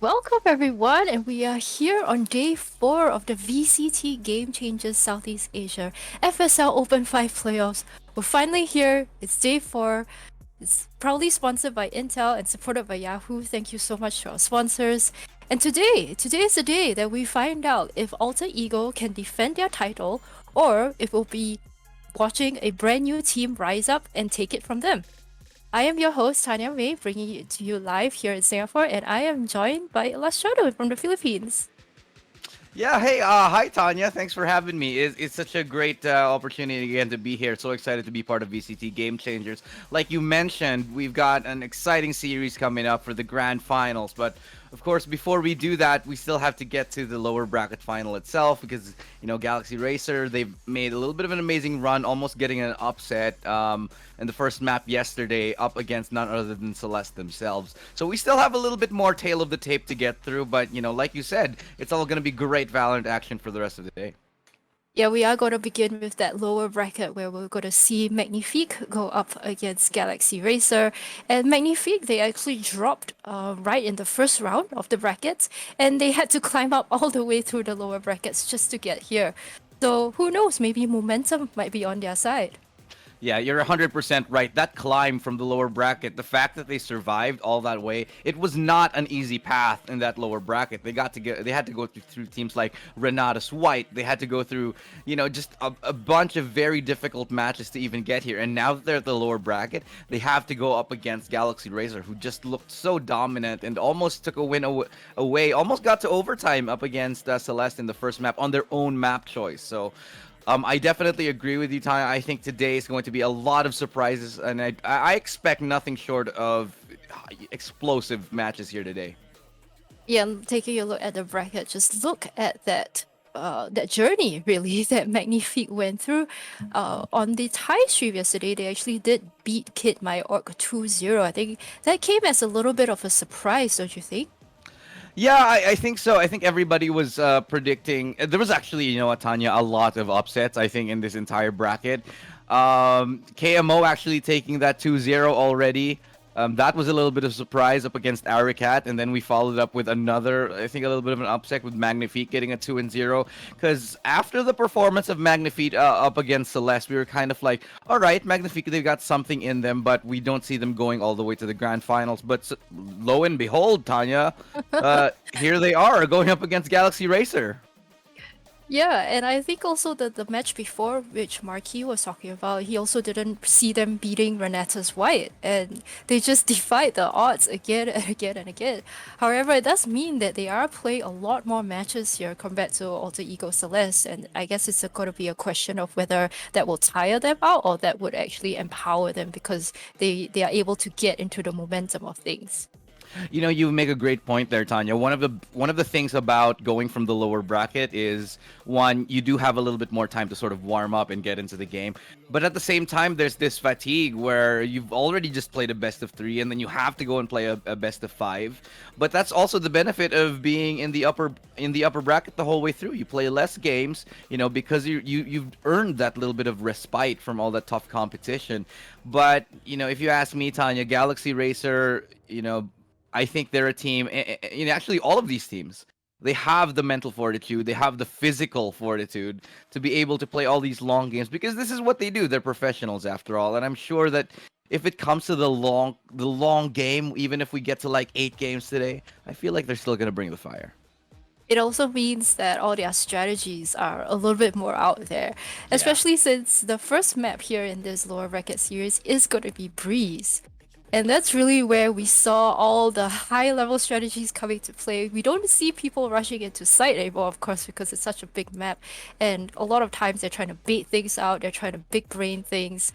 Welcome everyone, and we are here on day 4 of the VCT Game Changers Southeast Asia FSL Open 5 playoffs. We're finally here. It's day 4. It's proudly sponsored by Intel and supported by Yahoo. Thank you so much to our sponsors. And today is the day that we find out if Alter Ego can defend their title or if we'll be watching a brand new team rise up and take it from them. I am your host, Tanya May, bringing it to you live here in Singapore, and I am joined by Lastrado from the Philippines. Yeah, hey, hi Tanya. Thanks for having me. It's such a great opportunity again to be here. So excited to be part of VCT Game Changers. Like you mentioned, we've got an exciting series coming up for the grand finals. But of course, before we do that, we still have to get to the lower bracket final itself because Galaxy Racer, they've made a little bit of an amazing run, almost getting an upset in the first map yesterday up against none other than Celeste themselves. So we still have a little bit more tail of the tape to get through, but like you said, it's all going to be great Valorant action for the rest of the day. Yeah, we are going to begin with that lower bracket where we're going to see Magnifique go up against Galaxy Racer. And Magnifique, they actually dropped right in the first round of the brackets, and they had to climb up all the way through the lower brackets just to get here. So who knows, maybe momentum might be on their side. Yeah, you're 100% right. That climb from the lower bracket, the fact that they survived all that way, it was not an easy path in that lower bracket. They had to go through teams like Renatus White. They had to go through, just a bunch of very difficult matches to even get here. And now that they're at the lower bracket, they have to go up against Galaxy Racer, who just looked so dominant and almost took a win away, almost got to overtime up against Celeste in the first map on their own map choice. So I definitely agree with you, Tanya. I think today is going to be a lot of surprises, and I expect nothing short of explosive matches here today. Yeah, taking a look at the bracket, just look at that journey really that Magnifique went through. On the tie stream yesterday, they actually did beat Kid My Orc 2-0. I think that came as a little bit of a surprise, don't you think? Yeah, I think so. I think everybody was predicting. There was actually, Tanya, a lot of upsets, I think, in this entire bracket. KMO actually taking that 2-0 already. That was a little bit of surprise up against Aricat, and then we followed up with another, I think, a little bit of an upset with Magnifique getting a 2-0. Because after the performance of Magnifique up against Celeste, we were kind of like, all right, Magnifique, they've got something in them, but we don't see them going all the way to the grand finals. But lo and behold, Tanya, here they are going up against Galaxy Racer. Yeah, and I think also that the match before, which Marquis was talking about, he also didn't see them beating Renatus White, and they just defied the odds again and again and again. However, it does mean that they are playing a lot more matches here compared to Alter Ego Celeste, and I guess it's going to be a question of whether that will tire them out or that would actually empower them because they are able to get into the momentum of things. You make a great point there, Tanya. One of the things about going from the lower bracket is one, you do have a little bit more time to sort of warm up and get into the game. But at the same time, there's this fatigue where you've already just played a best of 3 and then you have to go and play a best of 5. But that's also the benefit of being in the upper bracket the whole way through. You play less games, because you've earned that little bit of respite from all that tough competition. But if you ask me, Tanya, Galaxy Racer, I think they're a team, actually all of these teams, they have the mental fortitude, they have the physical fortitude to be able to play all these long games because this is what they do. They're professionals after all, and I'm sure that if it comes to the long game, even if we get to like 8 games today, I feel like they're still going to bring the fire. It also means that all their strategies are a little bit more out there, Yeah. especially since the first map here in this lower bracket series is going to be Breeze. And that's really where we saw all the high level strategies coming to play. We don't see people rushing into site anymore, of course, because it's such a big map. And a lot of times they're trying to bait things out, they're trying to big brain things.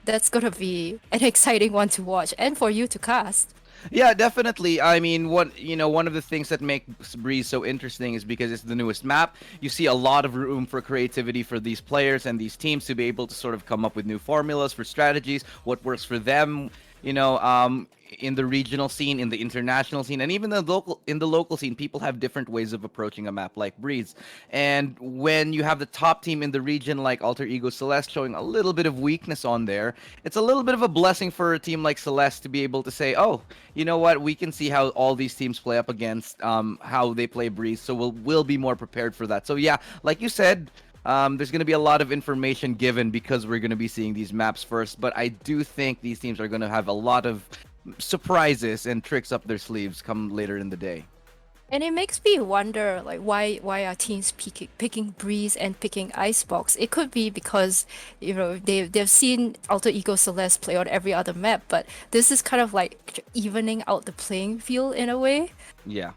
That's gonna be an exciting one to watch and for you to cast. Yeah, definitely. I mean, one of the things that makes Breeze so interesting is because it's the newest map. You see a lot of room for creativity for these players and these teams to be able to sort of come up with new formulas for strategies, what works for them. in the regional scene, in the international scene, and even the local scene, people have different ways of approaching a map like Breeze. And when you have the top team in the region like Alter Ego Celeste showing a little bit of weakness on there, it's a little bit of a blessing for a team like Celeste to be able to say, "Oh, you know what? We can see how all these teams play up against how they play Breeze, so we'll be more prepared for that." So yeah, like you said, there's going to be a lot of information given because we're going to be seeing these maps first. But I do think these teams are going to have a lot of surprises and tricks up their sleeves come later in the day. And it makes me wonder, like, why are teams picking Breeze and picking Icebox? It could be because, they've seen Alter Ego Celeste play on every other map, but this is kind of like evening out the playing field in a way. Yeah.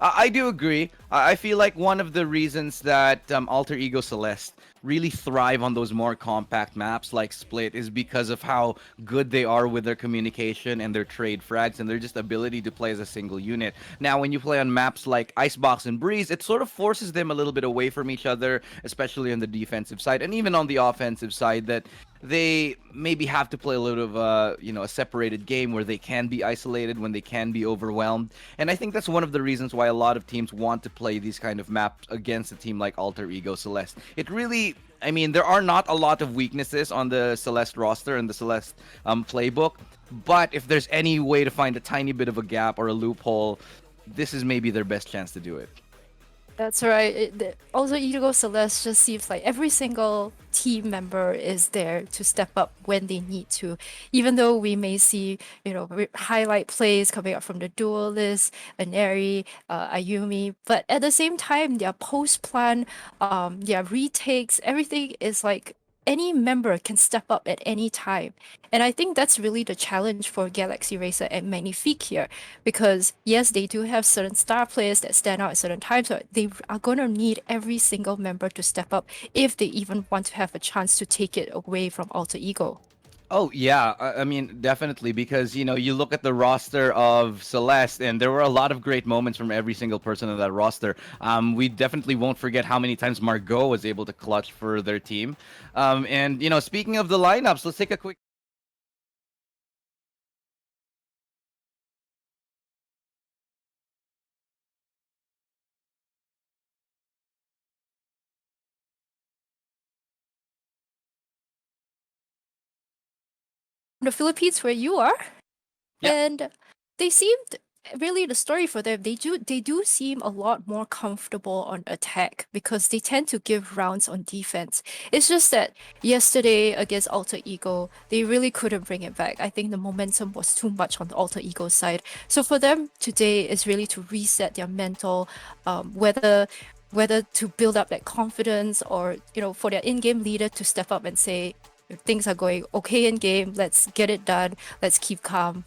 I do agree. I feel like one of the reasons that Alter Ego Celeste really thrive on those more compact maps like Split is because of how good they are with their communication and their trade frags and their just ability to play as a single unit. Now, when you play on maps like Icebox and Breeze, it sort of forces them a little bit away from each other, especially on the defensive side and even on the offensive side, that they maybe have to play a little of a separated game where they can be isolated when they can be overwhelmed. And I think that's one of the reasons why a lot of teams want to play these kind of maps against a team like Alter Ego Celeste. It really, I mean, there are not a lot of weaknesses on the Celeste roster and the Celeste playbook, but if there's any way to find a tiny bit of a gap or a loophole, this is maybe their best chance to do it. That's right. Also, Ego Celeste just seems like every single team member is there to step up when they need to. Even though we may see, highlight plays coming up from the duelist, Aneri, Ayumi, but at the same time, their post plan, their retakes, everything is like any member can step up at any time. And I think that's really the challenge for Galaxy Racer and Magnifique here. Because yes, they do have certain star players that stand out at certain times, but they are going to need every single member to step up if they even want to have a chance to take it away from Alter Ego. Oh yeah, I mean definitely because you look at the roster of Celeste and there were a lot of great moments from every single person on that roster. We definitely won't forget how many times Margot was able to clutch for their team. And speaking of the lineups, let's take a quick. The Philippines, where you are, Yeah. and they seemed really the story for them. They do seem a lot more comfortable on attack because they tend to give rounds on defense. It's just that yesterday against Alter Ego, they really couldn't bring it back. I think the momentum was too much on the Alter Ego side. So for them today is really to reset their mental, whether to build up that confidence or for their in-game leader to step up and say, if things are going okay in game, let's get it done. Let's keep calm.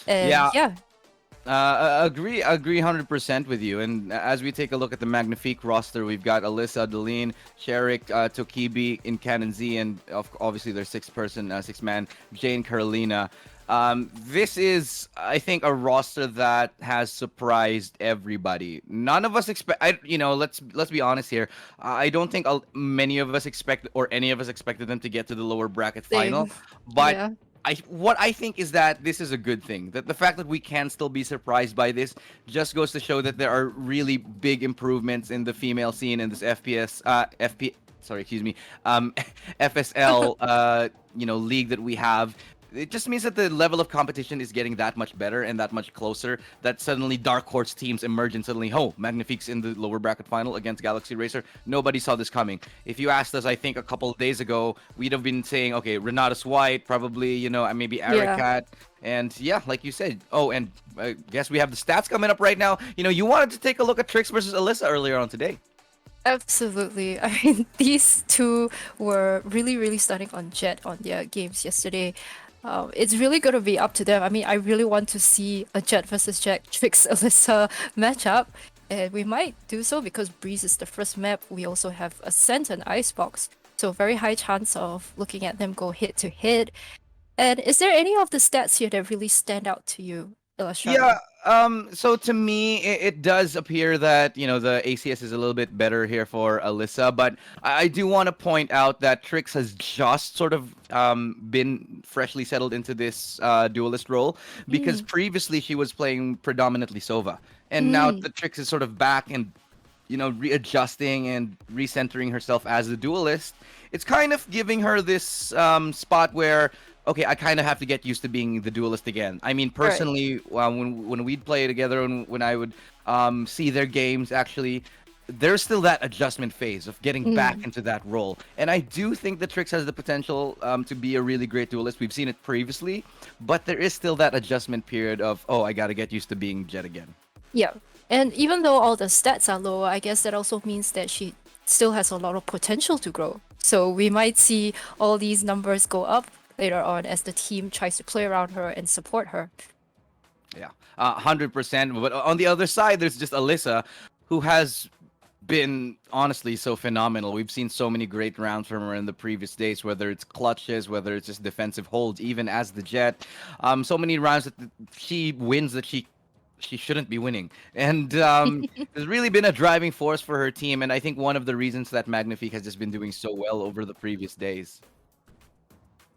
And Yeah, yeah, agree 100% with you. And as we take a look at the Magnifique roster, we've got Alyssa, Deline, Sherik, Tokibi, in Canon Z, and obviously their six-man, Jane, Carolina. This is, I think, a roster that has surprised everybody. None of us expect. Let's be honest here. I don't think many of us expect, or any of us expected them to get to the lower bracket final. same. But Yeah. what I think is that this is a good thing. That the fact that we can still be surprised by this just goes to show that there are really big improvements in the female scene in this sorry, excuse me, FSL, league that we have. It just means that the level of competition is getting that much better and that much closer. That suddenly dark horse teams emerge and suddenly, oh, Magnifique's in the lower bracket final against Galaxy Racer. Nobody saw this coming. If you asked us, I think a couple of days ago, we'd have been saying, okay, Renatus White, probably, maybe Yeah. Arakat. And yeah, like you said. Oh, and I guess we have the stats coming up right now. You wanted to take a look at Trix versus Alyssa earlier on today. Absolutely. I mean, these two were really, really stunning on Jet on their games yesterday. It's really going to be up to them. I mean, I really want to see a Jet versus Jet Trix Alyssa matchup. And we might do so because Breeze is the first map. We also have Ascent and Icebox. So very high chance of looking at them go head to head. And is there any of the stats here that really stand out to you, Yeah, Illustrati? So to me, it does appear that the ACS is a little bit better here for Alyssa, but I do want to point out that Trix has just sort of been freshly settled into this duelist role because Mm, previously she was playing predominantly Sova, and now mm, the Trix is sort of back and readjusting and recentering herself as a duelist. It's kind of giving her this spot where, okay, I kind of have to get used to being the duelist again. I mean, right. personally, when we'd play together and when I would see their games, actually, there's still that adjustment phase of getting back Mm. into that role. And I do think that Trix has the potential to be a really great duelist. We've seen it previously, but there is still that adjustment period of, oh, I got to get used to being Jet again. Yeah. And even though all the stats are lower, I guess that also means that she still has a lot of potential to grow. So we might see all these numbers go up later on as the team tries to play around her and support her. Yeah, 100%. But on the other side, there's just Alyssa, who has been honestly so phenomenal. We've seen so many great rounds from her in the previous days, whether it's clutches, whether it's just defensive holds, even as the Jet. So many rounds that she wins that she shouldn't be winning, and has really been a driving force for her team. And I think one of the reasons that Magnifique has just been doing so well over the previous days.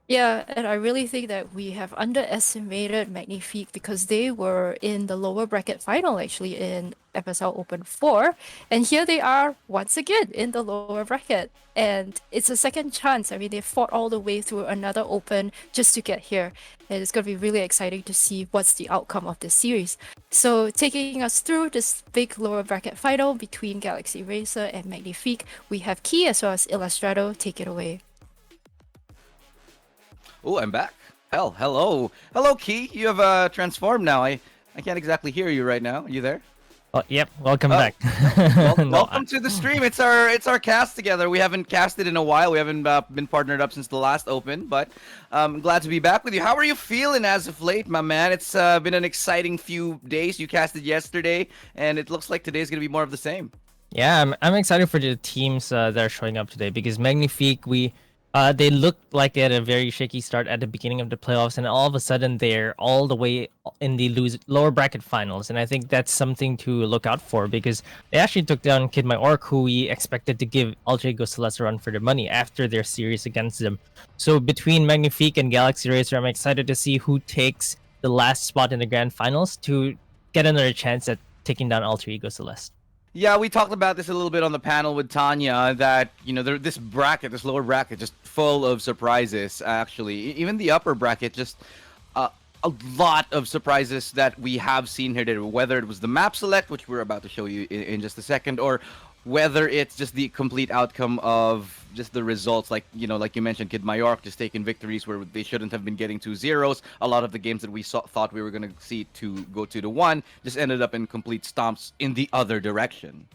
Yeah, and I really think that we have underestimated Magnifique because they were in the lower bracket final actually in FSL Open 4, and here they are once again in the lower bracket. And it's a second chance. I mean, they fought all the way through another Open just to get here. And it's going to be really exciting to see what's the outcome of this series. So, taking us through this big lower bracket final between Galaxy Racer and Magnifique, we have Key as well as Illustrato. Take it away. Oh, I'm back. Hello, Key. You have transformed now. I can't exactly hear you right now. Are you there? Oh, yep. Welcome Oh, back. No, welcome to the stream. It's our cast together. We haven't casted in a while. We haven't been partnered up since the last Open, but I'm glad to be back with you. How are you feeling as of late, my man? It's been an exciting few days. You casted yesterday, and it looks like today's gonna be more of the same. yeah, I'm excited for the teams that are showing up today because Magnifique, they looked like they had a very shaky start at the beginning of the playoffs, and all of a sudden they're all the way in the lower bracket finals, and I think that's something to look out for because they actually took down Kid My Orc, who we expected to give Alter Ego Celeste a run for their money after their series against them. So between Magnifique and Galaxy Racer, I'm excited to see who takes the last spot in the grand finals to get another chance at taking down Alter Ego Celeste. Yeah, we talked about this a little bit on the panel with Tanya that, this bracket, this lower bracket, just full of surprises, actually. Even the upper bracket, just a lot of surprises that we have seen here today, whether it was the map select, which we're about to show you in just a second, or whether it's just the complete outcome of just the results, like you mentioned, Kid Mayork just taking victories where they shouldn't have been getting 2-0s. A lot of the games that we thought we were going to see to go 2-1 just ended up in complete stomps in the other direction.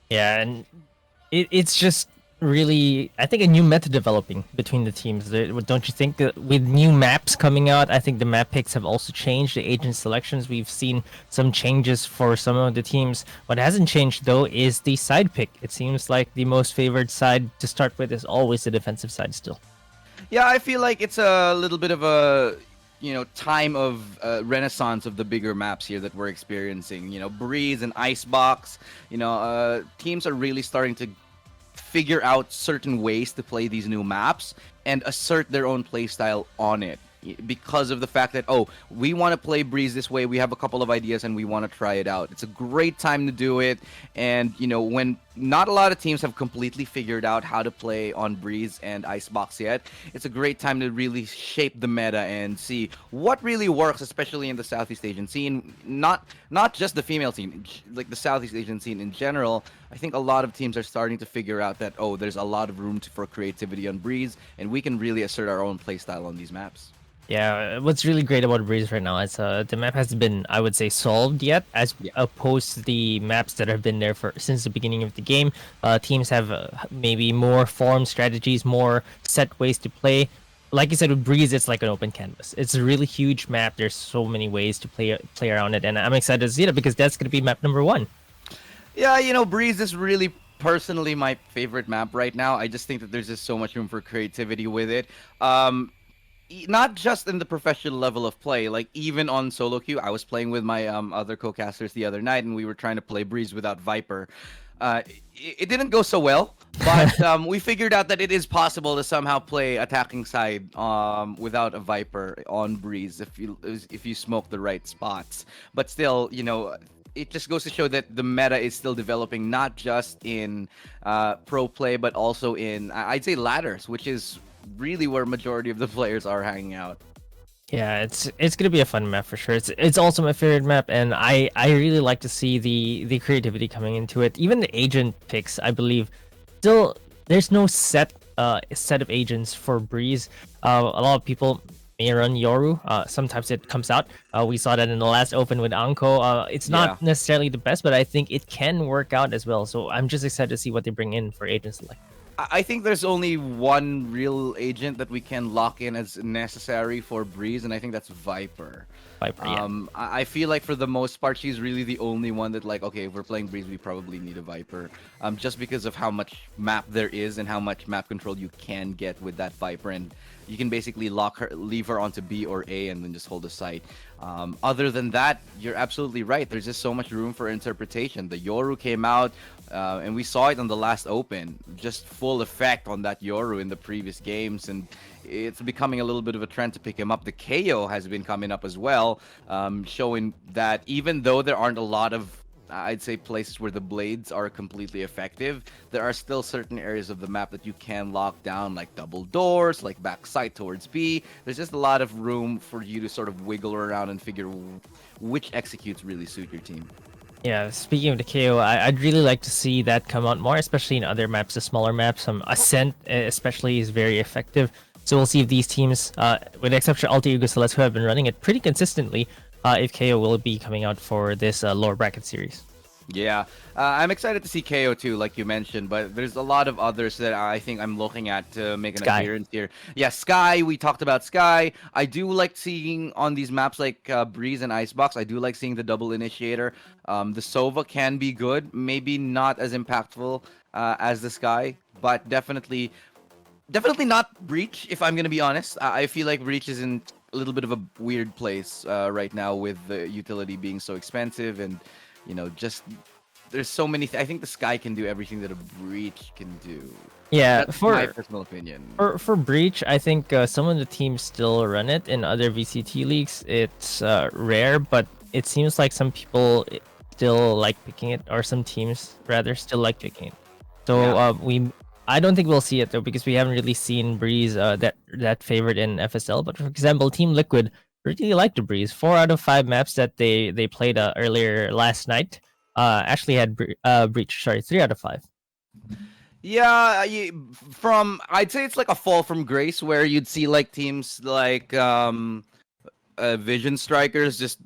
Yeah, and it's just really, I think, a new meta developing between the teams. Don't you think that with new maps coming out, I think the map picks have also changed, the agent selections, we've seen some changes for some of the teams. What hasn't changed, though, is the side pick. It seems like the most favored side to start with is always the defensive side still. Yeah, I feel like it's a little bit of a time of renaissance of the bigger maps here that we're experiencing. Breeze and Icebox. Teams are really starting to figure out certain ways to play these new maps and assert their own playstyle on it because of the fact that, oh, we want to play Breeze this way, we have a couple of ideas and we want to try it out. It's a great time to do it. And when not a lot of teams have completely figured out how to play on Breeze and Icebox yet, it's a great time to really shape the meta and see what really works, especially in the Southeast Asian scene. Not just the female scene, like the Southeast Asian scene in general. I think a lot of teams are starting to figure out that, oh, there's a lot of room for creativity on Breeze, and we can really assert our own playstyle on these maps. Yeah, what's really great about Breeze right now is the map hasn't been, I would say, solved yet, as opposed to the maps that have been there for since the beginning of the game. Teams have maybe more form strategies, more set ways to play. Like you said, with Breeze, it's like an open canvas. It's a really huge map. There's so many ways to play around it, and I'm excited to see it because that's going to be map number 1. Yeah, Breeze is really personally my favorite map right now. I just think that there's just so much room for creativity with it. not just in the professional level of play, like even on solo queue. I was playing with my other co-casters the other night, and we were trying to play Breeze without Viper. It didn't go so well, but we figured out that it is possible to somehow play attacking side without a Viper on Breeze if you smoke the right spots. But still, it just goes to show that the meta is still developing, not just in pro play, but also in I'd say ladders, which is really where majority of the players are hanging out. Yeah, it's gonna be a fun map for sure. It's also my favorite map, and I really like to see the creativity coming into it. Even the agent picks, I believe, still there's no set of agents for Breeze. A lot of people may run Yoru. Sometimes it comes out. We saw that in the last open with Anko. It's Yeah. not necessarily the best, but I think it can work out as well. So I'm just excited to see what they bring in for agents like. I think there's only one real agent that we can lock in as necessary for Breeze, and I think that's Viper. Viper, yeah. I feel like for the most part, she's really the only one that, like, okay, if we're playing Breeze, we probably need a Viper. Just because of how much map there is and how much map control you can get with that Viper, and you can basically leave her onto B or A, and then just hold the site. Other than that, you're absolutely right. There's just so much room for interpretation. The Yoru came out, and we saw it on the last open, just full effect on that Yoru in the previous games, and it's becoming a little bit of a trend to pick him up. The KO has been coming up as well, showing that even though there aren't a lot of, I'd say, places where the blades are completely effective, there are still certain areas of the map that you can lock down, like double doors, like backside towards B. There's just a lot of room for you to sort of wiggle around and figure which executes really suit your team. Yeah, speaking of the KO, I'd really like to see that come out more, especially in other maps, the smaller maps. Ascent, especially, is very effective. So we'll see if these teams, with the exception of Alti Celeste, who have been running it pretty consistently, if KO will be coming out for this lower bracket series. Yeah, I'm excited to see KO too, like you mentioned, but there's a lot of others that I think I'm looking at to make an Sky. appearance here. Yeah, Sky, we talked about Sky. I do like seeing on these maps like Breeze and Icebox, I do like seeing the double initiator. The Sova can be good, maybe not as impactful as the Sky, but definitely not Breach, if I'm going to be honest. I feel like Breach is in a little bit of a weird place right now with the utility being so expensive and just there's so many. I think the Sky can do everything that a Breach can do. Yeah, That's my personal opinion. For Breach, I think some of the teams still run it. In other VCT leagues, it's rare, but it seems like some people still like picking it, or some teams rather still like picking it. So Yeah. I don't think we'll see it though, because we haven't really seen Breeze that favored in FSL. But for example, Team Liquid really liked the Breeze. 4 out of 5 maps that they played earlier last night actually had Breach. Sorry, 3 out of 5. Yeah, I'd say it's like a fall from grace where you'd see like teams like Vision Strikers just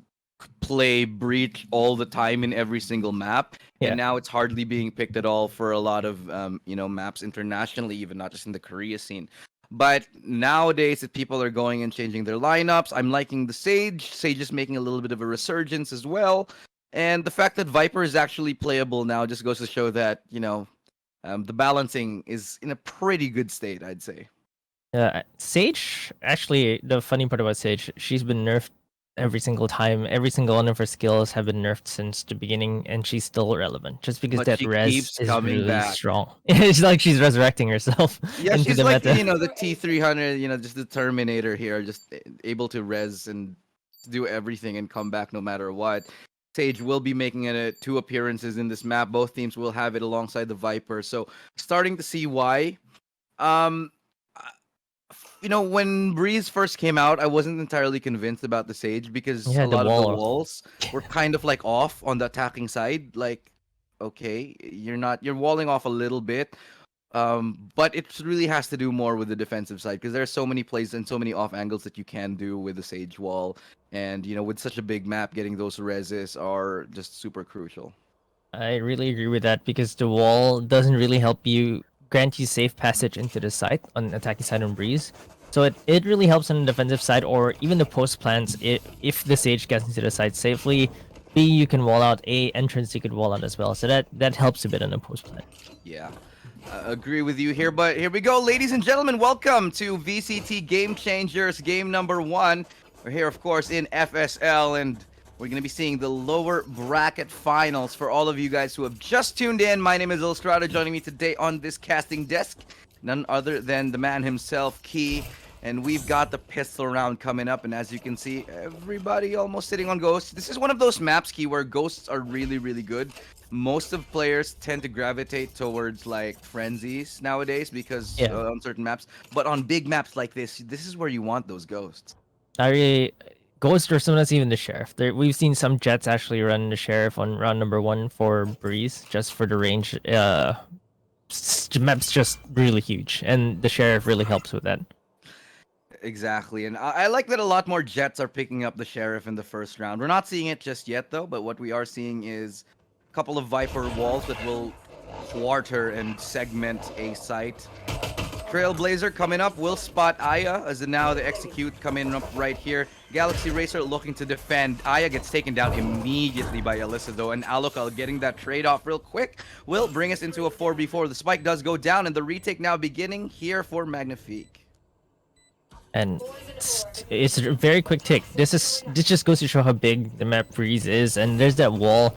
play Breach all the time in every single map, Yeah. and now it's hardly being picked at all for a lot of maps internationally, even not just in the Korea scene. But nowadays, if people are going and changing their lineups, I'm liking the Sage. Sage is making a little bit of a resurgence as well, and the fact that Viper is actually playable now just goes to show that the balancing is in a pretty good state, I'd say. Sage, actually, the funny part about Sage, she's been nerfed every single time. Every single one of her skills have been nerfed since the beginning, and she's still relevant. Just because But that she res keeps is coming really back. strong. It's like she's resurrecting herself Yeah, into she's the like meta. the T300, just the Terminator here, just able to res and do everything and come back no matter what. Sage will be making it 2 appearances in this map. Both teams will have it alongside the Viper. So starting to see why. Um, when Breeze first came out, I wasn't entirely convinced about the Sage because Yeah, a the lot of the wall. walls were kind of like off on the attacking side. Like, okay, you're walling off a little bit. But it really has to do more with the defensive side because there are so many plays and so many off angles that you can do with the Sage wall. And with such a big map, getting those reses are just super crucial. I really agree with that, because the wall doesn't really help you grant you safe passage into the site on attacking side on Breeze. So it really helps on the defensive side, or even the post plans. If the Sage gets into the site safely, B, you can wall out, A, entrance you could wall out as well. So that helps a bit on the post plan. Yeah. Agree with you here, but here we go, ladies and gentlemen. Welcome to VCT Game Changers, game number 1. We're here, of course, in FSL, and we're going to be seeing the lower bracket finals for all of you guys who have just tuned in. My name is Illustrata. Joining me today on this casting desk, none other than the man himself, Key. And we've got the pistol round coming up, and as you can see, everybody almost sitting on ghosts. This is one of those maps, Key, where ghosts are really, really good. Most of players tend to gravitate towards like frenzies nowadays because on certain maps. But on big maps like this is where you want those ghosts. Ghost or sometimes even the sheriff. We've seen some Jets actually run the sheriff on round number 1 for Breeze just for the range. Map's just really huge, and the sheriff really helps with that. Exactly, and I like that a lot more Jets are picking up the sheriff in the first round. We're not seeing it just yet though, but what we are seeing is a couple of Viper walls that will quarter and segment a site. Trailblazer coming up will spot Aya as now the execute coming up right here. Galaxy Racer looking to defend. Aya gets taken down immediately by Alyssa though, and Aluka getting that trade-off real quick will bring us into a 4v4. The spike does go down, and the retake now beginning here for Magnifique. And it's a very quick tick. This just goes to show how big the map Breeze is, and there's that wall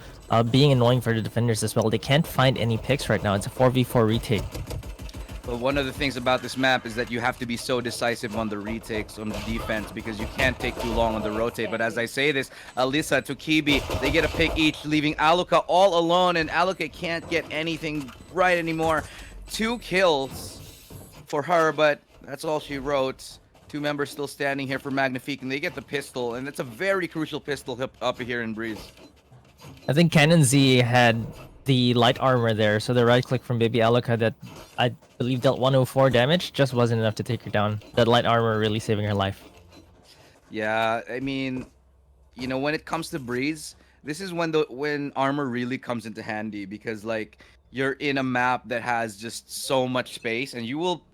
being annoying for the defenders as well. They can't find any picks right now. It's a 4v4 retake. But one of the things about this map is that you have to be so decisive on the retakes on the defense because you can't take too long on the rotate. But as I say this, Alyssa to Kibi, they get a pick each, leaving Aluka all alone, and Aluka can't get anything right anymore. 2 kills for her, but that's all she wrote. 2 members still standing here for Magnifique, and they get the pistol, and it's a very crucial pistol up here in Breeze. I think Cannon Z had the light armor there, so the right click from Baby Aluka that I believe dealt 104 damage just wasn't enough to take her down. That light armor really saving her life. Yeah, I mean, you know, when it comes to Breeze, this is when armor really comes into handy because like you're in a map that has just so much space, and you will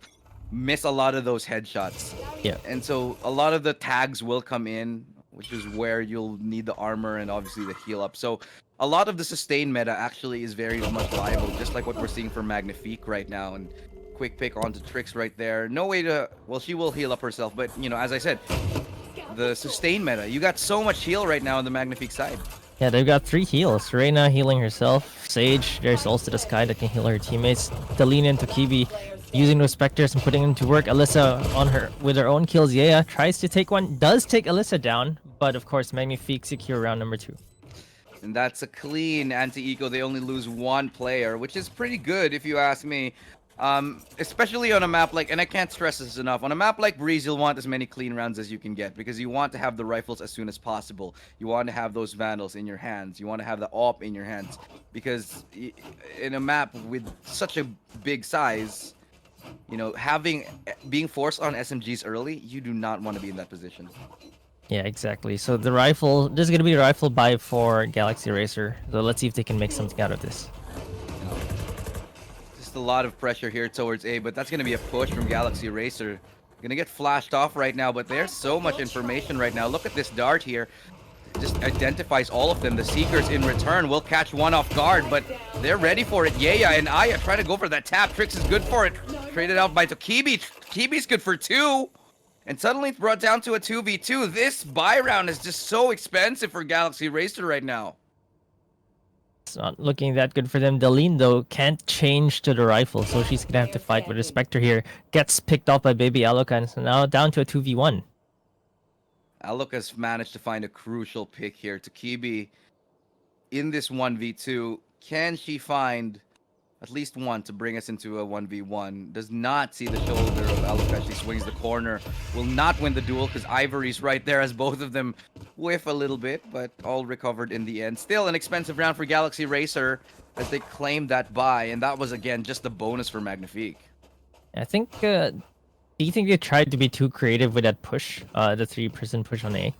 miss a lot of those headshots. Yeah. And so a lot of the tags will come in, which is where you'll need the armor and obviously the heal up. So a lot of the sustain meta actually is very much viable, just like what we're seeing from Magnifique right now. And quick pick onto Trix right there. No way to, well, she will heal up herself, but you know, as I said, the sustain meta, you got so much heal right now on the Magnifique side. Yeah, they've got 3 heals. Reina healing herself. Sage, there's also the Sky that can heal her teammates. Delina into Kibi, using those specters and putting them to work. Alyssa on her with her own kills. Yeah, tries to take one, does take Alyssa down, but of course Magnifique secure round number 2. And that's a clean anti-eco. They only lose 1 player, which is pretty good if you ask me. Especially on a map like, and I can't stress this enough, on a map like Breeze, you'll want as many clean rounds as you can get because you want to have the rifles as soon as possible. You want to have those Vandals in your hands. You want to have the AWP in your hands because in a map with such a big size, you know, being forced on SMGs early, you do not want to be in that position. Yeah, exactly. So the rifle, this is going to be a rifle buy for Galaxy Racer. So let's see if they can make something out of this. Just a lot of pressure here towards A, but that's going to be a push from Galaxy Racer. Going to get flashed off right now, but there's so much information right now. Look at this dart here. Just identifies all of them. The Seekers in return will catch one off guard, but they're ready for it. Yeya and Aya trying to go for that tap. Trix is good for it. Traded out by Tokibi. Kibi's good for 2. And suddenly it's brought down to a 2v2. This buy round is just so expensive for Galaxy Racer right now. It's not looking that good for them. Deline, though, can't change to the rifle, so she's going to have to fight with a Spectre here. Gets picked up by Baby Aluka, and so now down to a 2v1. Aluka's managed to find a crucial pick here. Tokibi in this 1v2. Can she find at least one to bring us into a 1v1? Does not see the shoulder of Aluka. She swings the corner. Will not win the duel because Ivory's right there as both of them whiff a little bit, but all recovered in the end. Still an expensive round for Galaxy Racer as they claim that buy, and that was again just a bonus for Magnifique. I think, do you think they tried to be too creative with that push, the 3-person push on A?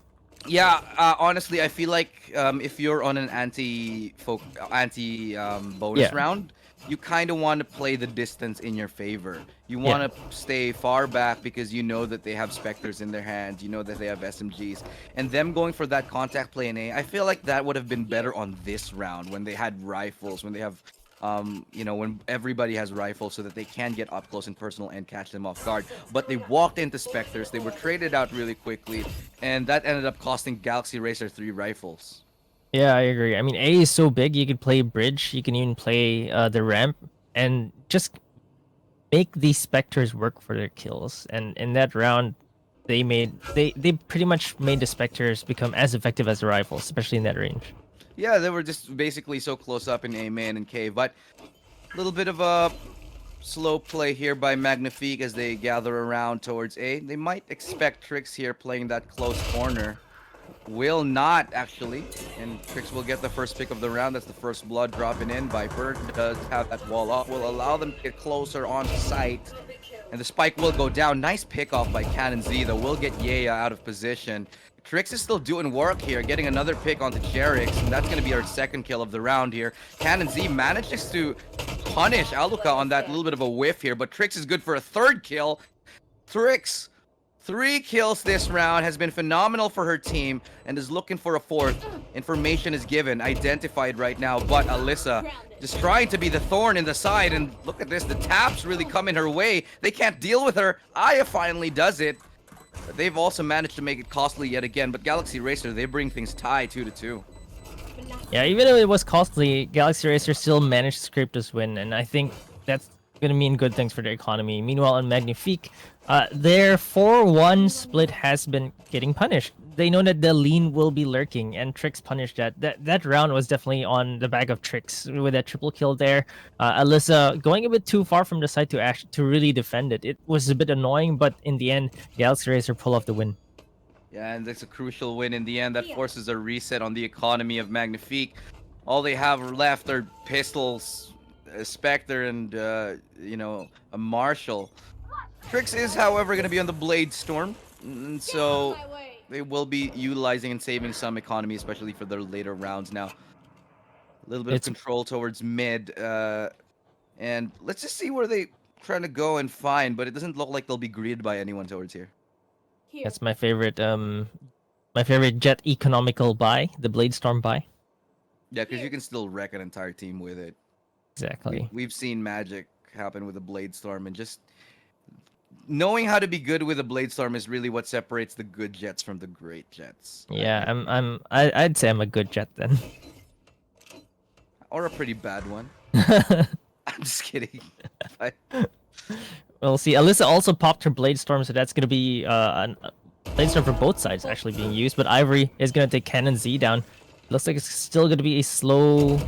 Yeah, honestly, I feel like if you're on an anti-bonus round, you kind of want to play the distance in your favor. You want to stay far back because you know that they have Spectres in their hands, you know that they have SMGs, and them going for that contact play in A, I feel like that would have been better on this round when they had rifles, when they have when everybody has rifles so that they can get up close and personal and catch them off guard. But they walked into Spectres, they were traded out really quickly, and that ended up costing Galaxy Racer 3 rifles. Yeah, I agree. I mean, A is so big, you could play bridge, you can even play the ramp, and just make these Spectres work for their kills. And in that round, they pretty much made the Spectres become as effective as the rifles, especially in that range. Yeah, they were just basically so close up in A main and cave, but a little bit of a slow play here by Magnifique as they gather around towards A. They might expect Trix here playing that close corner. Will not, actually. And Trix will get the first pick of the round. That's the first blood dropping in. Viper does have that wall up. Will allow them to get closer on sight. And the spike will go down. Nice pick off by Cannon Z, though. Will get Yaya out of position. Trix is still doing work here, getting another pick onto Jerix, and that's going to be our second kill of the round here. Cannon Z manages to punish Aluka on that little bit of a whiff here, but Trix is good for a third kill. Trix, 3 kills this round, has been phenomenal for her team, and is looking for a fourth. Information is given, identified right now, but Alyssa just trying to be the thorn in the side, and look at this, the taps really come in her way. They can't deal with her. Aya finally does it. But they've also managed to make it costly yet again, but Galaxy Racer, they bring things tied 2-2. Yeah, even though it was costly, Galaxy Racer still managed to scrape this win, and I think that's going to mean good things for the economy. Meanwhile, on Magnifique, their 4-1 split has been getting punished. They know that the lean will be lurking, and Trix punished that. That round was definitely on the back of Trix with that triple kill there. Alyssa going a bit too far from the side to really defend it. It was a bit annoying, but in the end, Galaxy Racer pull off the win. Yeah, and that's a crucial win in the end. That forces a reset on the economy of Magnifique. All they have left are pistols, a Spectre, and, a Marshall. Trix is, however, going to be on the Blade Storm, and so they will be utilizing and saving some economy, especially for their later rounds now. A little bit of control towards mid, and let's just see where they trying to go and find, but it doesn't look like they'll be greeted by anyone towards here. That's my favorite jet economical buy, the Blade Storm buy. Yeah, because you can still wreck an entire team with it. Exactly. We've seen magic happen with the Blade Storm, and just knowing how to be good with a Blade Storm is really what separates the good jets from the great jets. Yeah, I'd say I'm a good jet then. Or a pretty bad one. I'm just kidding. We'll see. Alyssa also popped her Blade Storm, so that's gonna be a Blade Storm for both sides actually being used. But Ivory is gonna take Cannon Z down. Looks like it's still gonna be a slow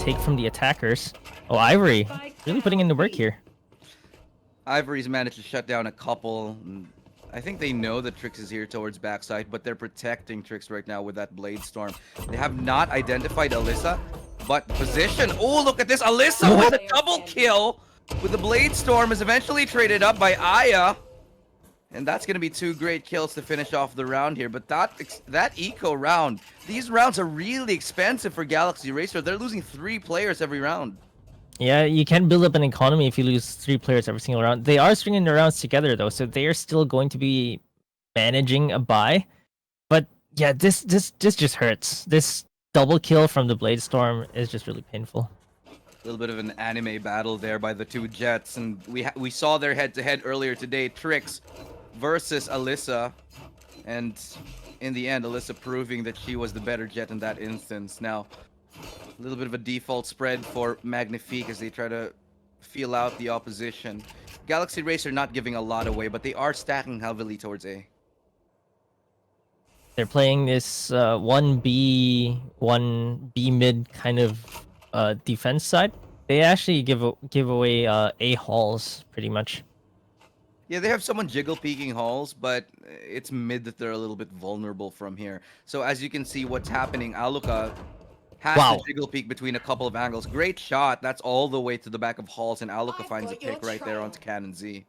take from the attackers. Oh, Ivory really putting in the work here. Ivory's managed to shut down a couple. I think they know that Trix is here towards backside, but they're protecting Trix right now with that Blade Storm. They have not identified Alyssa, but position. Oh, look at this. Alyssa with a double kill with the Blade Storm is eventually traded up by Aya. And that's going to be 2 great kills to finish off the round here. But that eco round, these rounds are really expensive for Galaxy Racer. They're losing 3 players every round. Yeah, you can't build up an economy if you lose 3 players every single round. They are stringing the rounds together though, so they are still going to be managing a buy. But yeah, this just hurts. This double kill from the Blade Storm is just really painful. A little bit of an anime battle there by the 2 jets, and we saw their head-to-head earlier today. Trix versus Alyssa, and in the end, Alyssa proving that she was the better jet in that instance. Now, a little bit of a default spread for Magnifique as they try to feel out the opposition. Galaxy Racer not giving a lot away, but they are stacking heavily towards A. They're playing this 1B mid kind of defense side. They actually give away A halls pretty much. Yeah, they have someone jiggle peeking halls, but it's mid that they're a little bit vulnerable from here. So as you can see what's happening, Aluka has the jiggle peek between a couple of angles. Great shot. That's all the way to the back of halls, and Aluka finds a pick right there onto Cannon Z.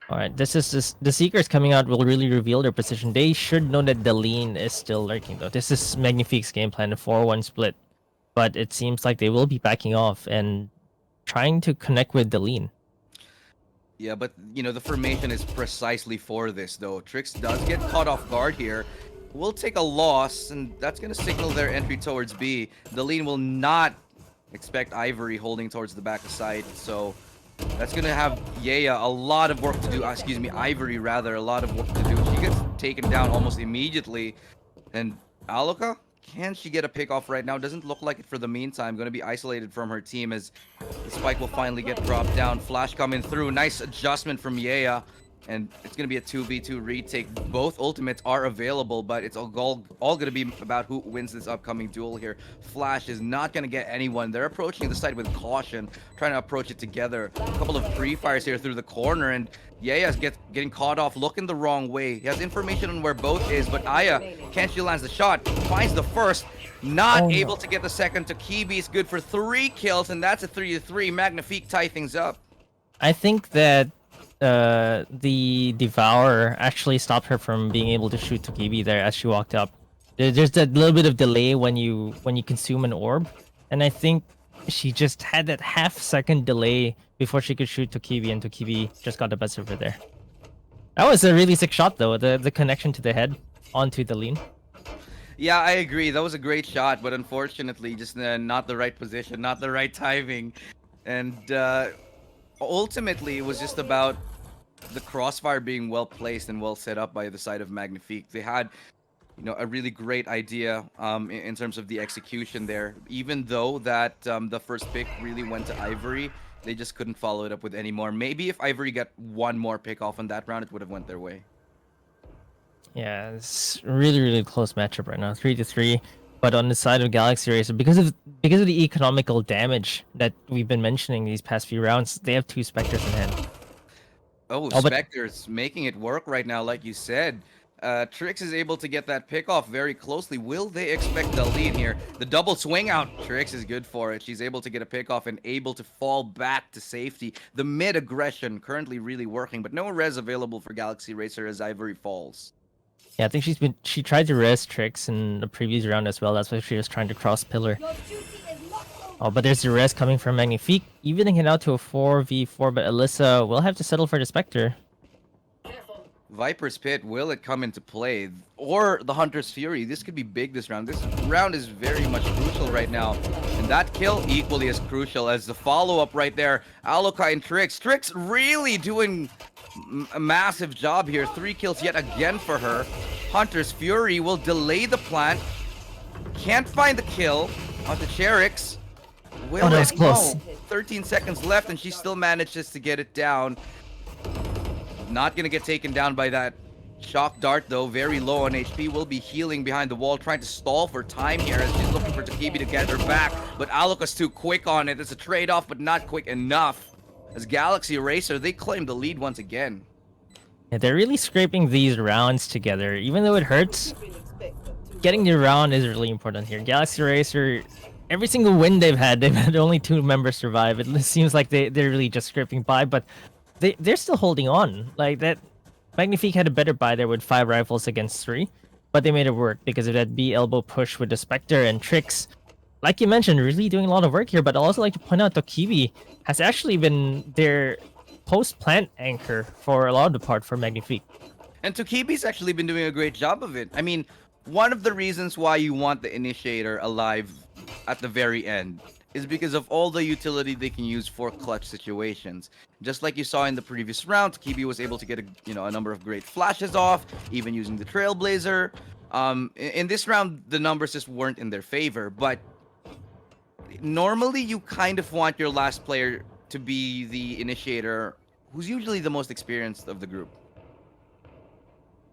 All right, the Seekers coming out will really reveal their position. They should know that the lean is still lurking though. This is Magnifique's game plan, a 4-1 split. But it seems like they will be backing off and trying to connect with the lean. Yeah, but the formation is precisely for this though. Trix does get caught off guard here. Will take a loss, and that's going to signal their entry towards B. The lean will not expect Ivory holding towards the back of site. So that's going to have Yeya a lot of work to do. Excuse me, Ivory rather, a lot of work to do. She gets taken down almost immediately. And Aloka, can she get a pick off right now? Doesn't look like it for the meantime. Going to be isolated from her team as the spike will finally get dropped down. Flash coming through. Nice adjustment from Yeya. And it's going to be a 2v2 retake. Both ultimates are available, but it's all going to be about who wins this upcoming duel here. Flash is not going to get anyone. They're approaching the site with caution, trying to approach it together. A couple of pre-fires here through the corner, and Yeya's getting caught off, looking the wrong way. He has information on where both is, but Aya, can she lands the shot? Finds the first. Not able to get the second. Tokibi is good for 3 kills, and that's a 3-3. Magnifique tie things up. I think that the Devourer actually stopped her from being able to shoot Tokibi there as she walked up. There's a little bit of delay when you consume an orb, and I think she just had that half-second delay before she could shoot Tokibi, and Tokibi just got the best of her there. That was a really sick shot though, the connection to the head onto the lean. Yeah, I agree. That was a great shot, but unfortunately, just not the right position, not the right timing. And ultimately, it was just about the crossfire being well placed and well set up by the side of Magnifique. They had, a really great idea in terms of the execution there. Even though that the first pick really went to Ivory, they just couldn't follow it up with any more. Maybe if Ivory got one more pick off on that round, it would have went their way. Yeah, it's really, really close matchup right now, 3-3. But on the side of Galaxy Racer, because of the economical damage that we've been mentioning these past few rounds, they have 2 Spectres in hand. Oh, Spectres making it work right now, like you said. Trix is able to get that pick off very closely. Will they expect the lead here? The double swing out. Trix is good for it. She's able to get a pick off and able to fall back to safety. The mid aggression currently really working, but no res available for Galaxy Racer as Ivory falls. Yeah, I think she tried to res Trix in the previous round as well. That's why she was trying to cross pillar. Oh, but there's the res coming from Magnifique, evening it out to a 4v4, but Alyssa will have to settle for the Spectre. Viper's Pit, will it come into play? Or the Hunter's Fury? This could be big this round. This round is very much crucial right now. And that kill equally as crucial as the follow-up right there. Alokai and Trix. Trix really doing a massive job here. 3 kills yet again for her. Hunter's Fury will delay the plant. Can't find the kill onto Cherix. Will that was close. 13 seconds left and she still manages to get it down. Not gonna get taken down by that shock dart though. Very low on HP. Will be healing behind the wall, trying to stall for time here as she's looking for Tokibi to get her back. But Aloka's too quick on it. It's a trade-off, but not quick enough. As Galaxy Racer, they claim the lead once again. Yeah, they're really scraping these rounds together. Even though it hurts, getting the round is really important here. Galaxy Racer, every single win they've had only 2 members survive. It seems like they're really just scraping by, but they're still holding on. Like that, Magnifique had a better buy there with 5 rifles against 3, but they made it work because of that B elbow push with the Spectre and Trix. Like you mentioned, really doing a lot of work here, but I'd also like to point out Tokibi has actually been their post-plant anchor for a lot of the part for Magnifique. And Tokibi's actually been doing a great job of it. I mean, one of the reasons why you want the Initiator alive at the very end is because of all the utility they can use for clutch situations. Just like you saw in the previous round, Tokibi was able to get a number of great flashes off, even using the Trailblazer. In this round, the numbers just weren't in their favor, but normally you kind of want your last player to be the Initiator, who's usually the most experienced of the group.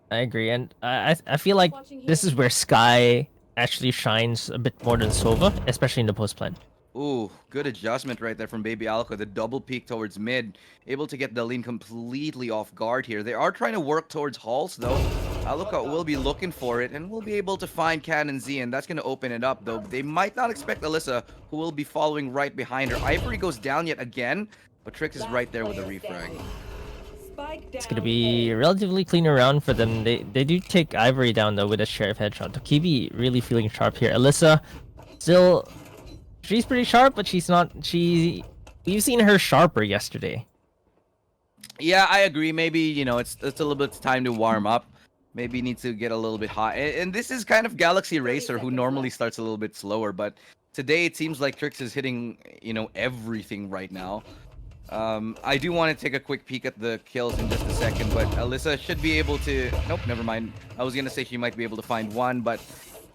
I agree, and I feel like this is where Sky actually shines a bit more than Sova, especially in the post-plant. Ooh, good adjustment right there from Baby Alka. The double peek towards mid. Able to get the lean completely off guard here. They are trying to work towards halls, though. Alka will be looking for it and will be able to find Cannon Z, and that's going to open it up, though. They might not expect Alyssa, who will be following right behind her. Ivory goes down yet again, but Trix is right there with a refrag. It's going to be a relatively clean round for them. They do take Ivory down, though, with a Sheriff headshot. Tokibi really feeling sharp here. Alyssa still... She's pretty sharp, but she's not... We've seen her sharper yesterday. Yeah, I agree. Maybe, it's a little bit time to warm up. Maybe needs to get a little bit hot. And this is kind of Galaxy Racer, who normally starts a little bit slower, but today it seems like Trix is hitting, everything right now. I do want to take a quick peek at the kills in just a second, but Alyssa should be able to... Nope, never mind. I was going to say she might be able to find one, but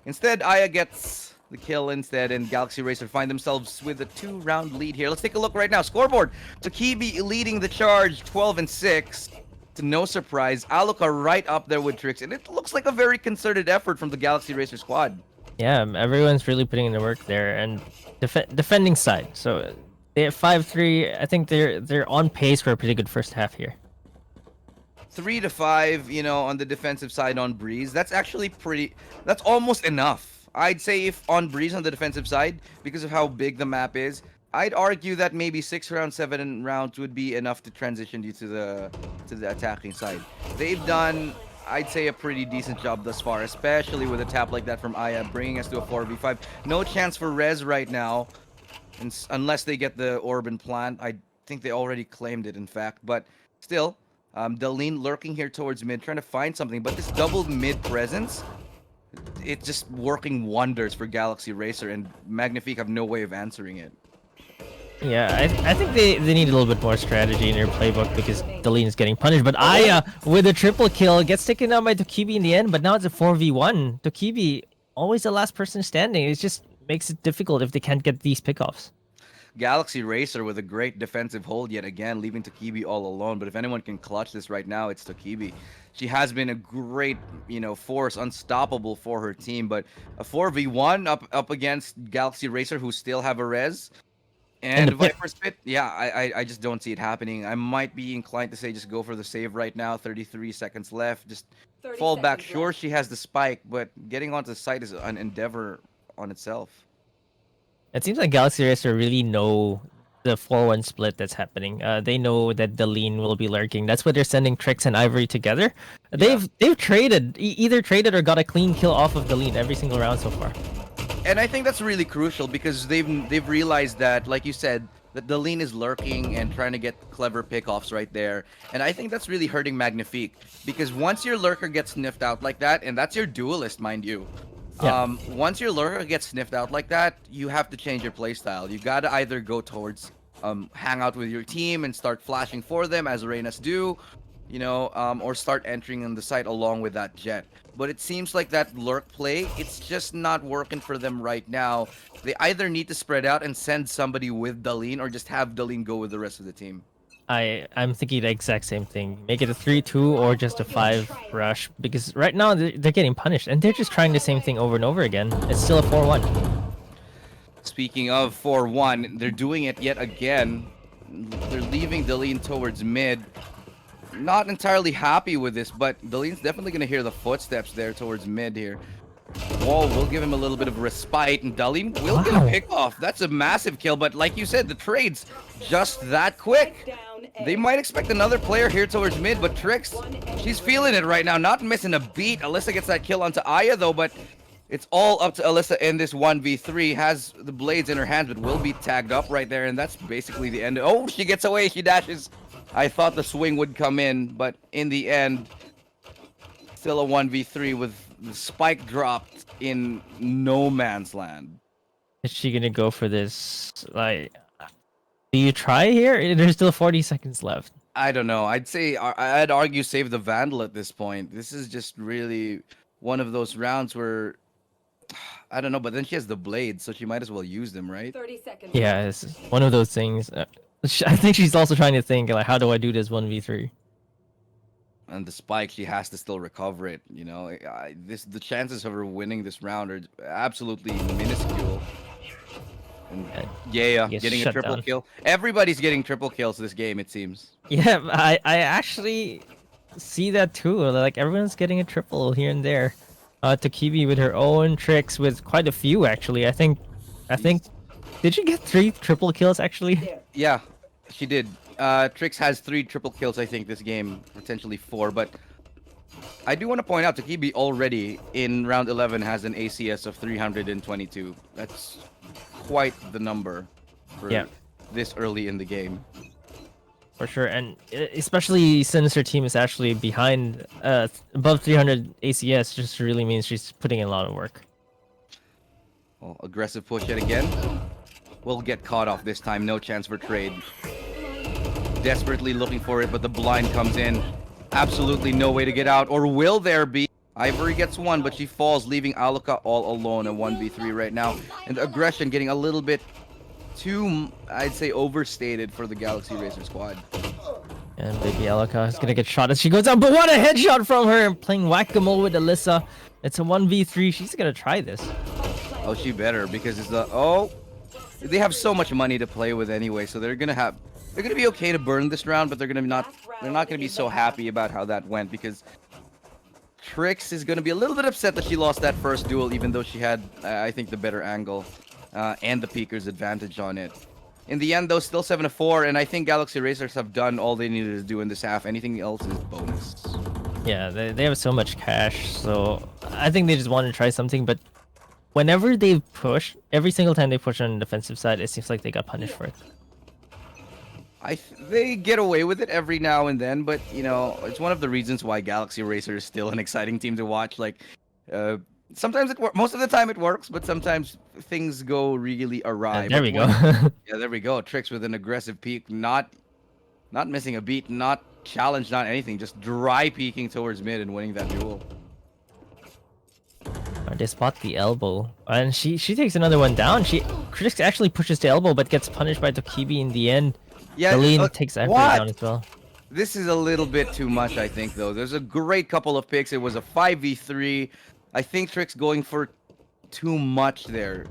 instead, Aya gets the kill instead, and Galaxy Racer find themselves with a 2-round lead here. Let's take a look right now. Scoreboard. Takibi leading the charge, 12-6. To no surprise, Alok are right up there with Trix, and it looks like a very concerted effort from the Galaxy Racer squad. Yeah, everyone's really putting in the work there, and defending side. So they have 5-3. I think they're on pace for a pretty good first half here. 3 to 5, on the defensive side on Breeze. That's actually that's almost enough. I'd say if on Breeze on the defensive side, because of how big the map is, I'd argue that maybe 6 rounds, 7 rounds would be enough to transition you to the attacking side. They've done, I'd say, a pretty decent job thus far, especially with a tap like that from Aya, bringing us to a 4v5. No chance for Rez right now, unless they get the orb and plant. I think they already claimed it, in fact, but still, Dalene lurking here towards mid, trying to find something, but this double mid presence, it's just working wonders for Galaxy Racer, and Magnifique have no way of answering it. Yeah, I think they need a little bit more strategy in their playbook because Dalene is getting punished. But Aya, with a triple kill, gets taken out by Tokibi in the end, but now it's a 4v1. Tokibi, always the last person standing. It just makes it difficult if they can't get these pickoffs. Galaxy Racer with a great defensive hold yet again, leaving Tokibi all alone. But if anyone can clutch this right now, it's Tokibi. She has been a great, force, unstoppable for her team. But a 4v1 up against Galaxy Racer, who still have a res, and Viper's Pit, yeah, I just don't see it happening. I might be inclined to say just go for the save right now. 33 seconds left. Just fall back. Sure, she has the spike, but getting onto the site is an endeavor on itself. It seems like Galaxy Racer really know the 4-1 split that's happening. They know that Dalene will be lurking. That's why they're sending Trix and Ivory together. They've traded, either traded or got a clean kill off of Dalene every single round so far. And I think that's really crucial because they've realized that, like you said, that Dalene is lurking and trying to get clever pickoffs right there. And I think that's really hurting Magnifique because once your lurker gets sniffed out like that, and that's your duelist, mind you. Yeah. Once your lurker gets sniffed out like that, you have to change your playstyle. You gotta either go towards hang out with your team and start flashing for them as Reynas do, or start entering on the site along with that jet. But it seems like that lurk play, it's just not working for them right now. They either need to spread out and send somebody with Dalene or just have Dalene go with the rest of the team. I'm thinking the exact same thing. Make it a 3-2 or just a 5 rush because right now they're getting punished and they're just trying the same thing over and over again. It's still a 4-1. Speaking of 4-1, they're doing it yet again. They're leaving Dalene towards mid. Not entirely happy with this, but Dalene's definitely going to hear the footsteps there towards mid here. Wall will give him a little bit of respite, and Dalene will get a pick off. That's a massive kill, but like you said, the trade's just that quick. They might expect another player here towards mid, but Trix, she's feeling it right now, not missing a beat. Alyssa gets that kill onto Aya, though, but it's all up to Alyssa in this 1v3. Has the blades in her hands, but will be tagged up right there, and that's basically the end. Oh, she gets away, she dashes. I thought the swing would come in, but in the end, still a 1v3 with the spike dropped in no man's land. Is she gonna go for this? Like, do you try here? There's still 40 seconds left. I don't know. I'd argue save the Vandal at this point. This is just really one of those rounds where I don't know, but then she has the blades, so she might as well use them, right? 30 seconds. Yeah, it's one of those things. I think she's also trying to think like, how do I do this 1v3? And the spike, she has to still recover it. The chances of her winning this round are absolutely minuscule. And yeah, getting a triple kill. Everybody's getting triple kills this game, it seems. Yeah, I actually see that too. Like everyone's getting a triple here and there. Tokibi with her own Trix with quite a few actually. I think. Did she get 3 triple kills actually? Yeah, she did. Trix has 3 triple kills, I think, this game. Potentially 4, but I do want to point out Tokibi already in round 11 has an ACS of 322. That's quite the number for this early in the game. For sure, and especially since her team is actually behind above 300 ACS, just really means she's putting in a lot of work. Well, aggressive push yet again. Will get caught off this time. No chance for trade. Desperately looking for it, but the blind comes in. Absolutely no way to get out. Or will there be? Ivory gets one, but she falls, leaving Aluka all alone at 1v3 right now. And the aggression getting a little bit too, I'd say, overstated for the Galaxy Racer squad. And baby Alaka is gonna get shot as she goes down, but what a headshot from her! And playing whack-a-mole with Alyssa. It's a 1v3. She's gonna try this. Oh, she better, because it's the they have so much money to play with anyway, so they're gonna be okay to burn this round, but they're not gonna be so happy about how that went, because Trix is gonna be a little bit upset that she lost that first duel, even though she had I think the better angle and the peeker's advantage on it. In the end, though, still 7-4, and I think Galaxy Racers have done all they needed to do in this half. Anything else is bonus. Yeah, they have so much cash, so I think they just want to try something, but whenever they push, every single time they push on the defensive side, it seems like they got punished for it. They get away with it every now and then, but you know, it's one of the reasons why Galaxy Racer is still an exciting team to watch. Like, sometimes it works. Most of the time it works, but sometimes things go really awry. And there we go. Yeah, there we go. Trix with an aggressive peek, not missing a beat, not challenged, not anything, just dry peeking towards mid and winning that duel. They spot the elbow, and she takes another one down. Trix actually pushes the elbow, but gets punished by Tokibi in the end. Yeah, Aline takes Ivory down as well. This is a little bit too much, I think, though. There's a great couple of picks. It was a 5v3. I think Trix going for too much there.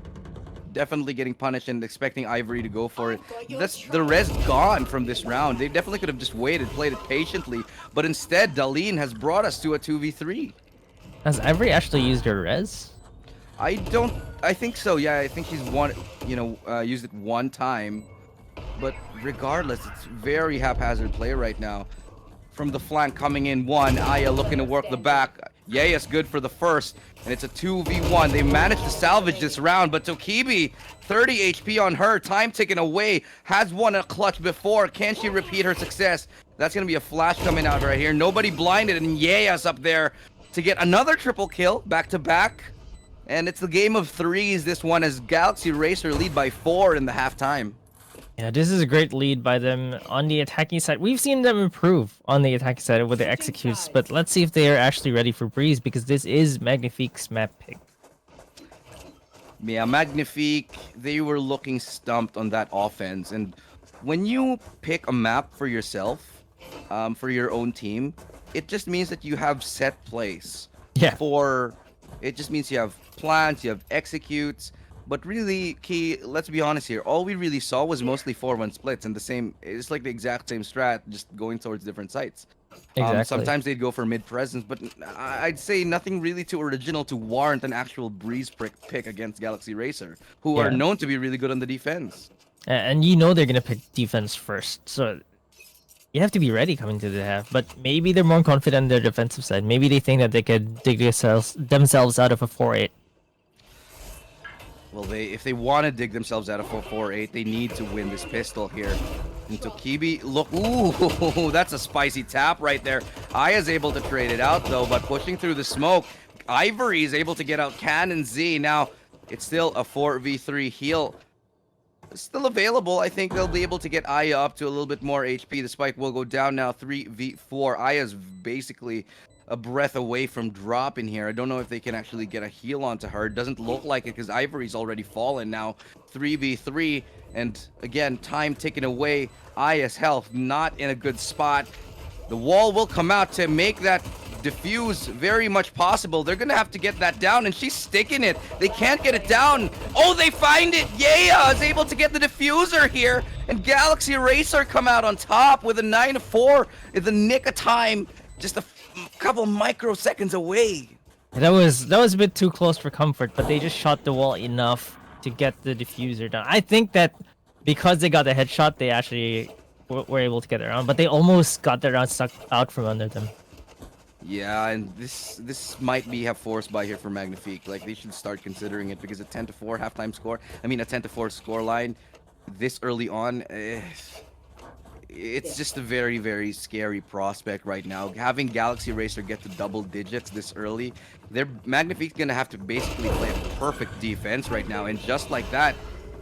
Definitely getting punished and expecting Ivory to go for it. That's the res gone from this round. They definitely could have just waited, played it patiently. But instead, Daleen has brought us to a 2v3. Has Ivory actually used her res? I think so, yeah. I think she's used it one time. But regardless, it's very haphazard play right now. From the flank coming in one, Aya looking to work the back. Yaya's good for the first, and it's a 2v1. They managed to salvage this round, but Tokibi, 30 HP on her, time taken away, has won a clutch before. Can she repeat her success? That's going to be a flash coming out right here. Nobody blinded, and Yaya's up there to get another triple kill, back to back. And it's the game of threes, this one, as Galaxy Racer lead by 4 in the halftime. Yeah, this is a great lead by them on the attacking side. We've seen them improve on the attacking side with the executes, but let's see if they are actually ready for Breeze, because this is Magnifique's map pick. Yeah, Magnifique, they were looking stumped on that offense. And when you pick a map for yourself, for your own team, it just means that you have set plays. Yeah. It just means you have plans, you have executes. But really, Key, let's be honest here. All we really saw was mostly 4-1 splits, and it's like the exact same strat, just going towards different sites. Exactly. Sometimes they'd go for mid presence, but I'd say nothing really too original to warrant an actual Breeze pick against Galaxy Racer, who are known to be really good on the defense. And you know they're gonna pick defense first, so you have to be ready coming to the half. But maybe they're more confident on their defensive side. Maybe they think that they could dig themselves out of a 4-8. Well, if they want to dig themselves out of 4-4-8, they need to win this pistol here. And Tokibi, look, ooh, that's a spicy tap right there. Aya's able to trade it out, though, but pushing through the smoke. Ivory is able to get out Cannon Z. Now, it's still a 4v3 heal. It's still available. I think they'll be able to get Aya up to a little bit more HP. The spike will go down now, 3v4. Aya's basically a breath away from drop in here. I don't know if they can actually get a heal onto her. It doesn't look like it because Ivory's already fallen now. 3v3, and again, time taken away. Aya's health not in a good spot. The wall will come out to make that diffuse very much possible. They're gonna have to get that down, and she's sticking it. They can't get it down. Oh, they find it. Yeah, is able to get the diffuser here, and Galaxy Racer come out on top with a 9-4 in the nick of time. Just a couple microseconds away. That was a bit too close for comfort, but they just shot the wall enough to get the diffuser down. I think that because they got the headshot, they actually were able to get it around, but they almost got the round stuck out from under them. Yeah, and this might have forced by here for Magnifique. Like, they should start considering it, because a 10-4 halftime score, I mean a 10-4 score line this early on, it's just a very, very scary prospect right now. Having Galaxy Racer get to double digits this early, their Magnifique's gonna have to basically play a perfect defense right now, and just like that,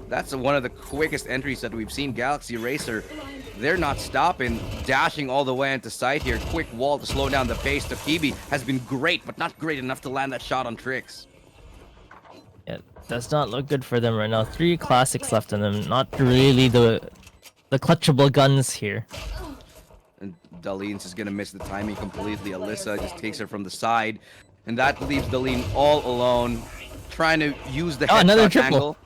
that's one of the quickest entries that we've seen. Galaxy Racer, they're not stopping, dashing all the way into sight here. Quick wall to slow down the pace. Tokibi has been great, but not great enough to land that shot on Trix. Yeah, does not look good for them right now. 3 classics left on them. Not really the clutchable guns here. And Dalene's is gonna miss the timing completely. Alyssa just takes her from the side, and that leaves Dalene all alone, trying to use the another headshot triple angle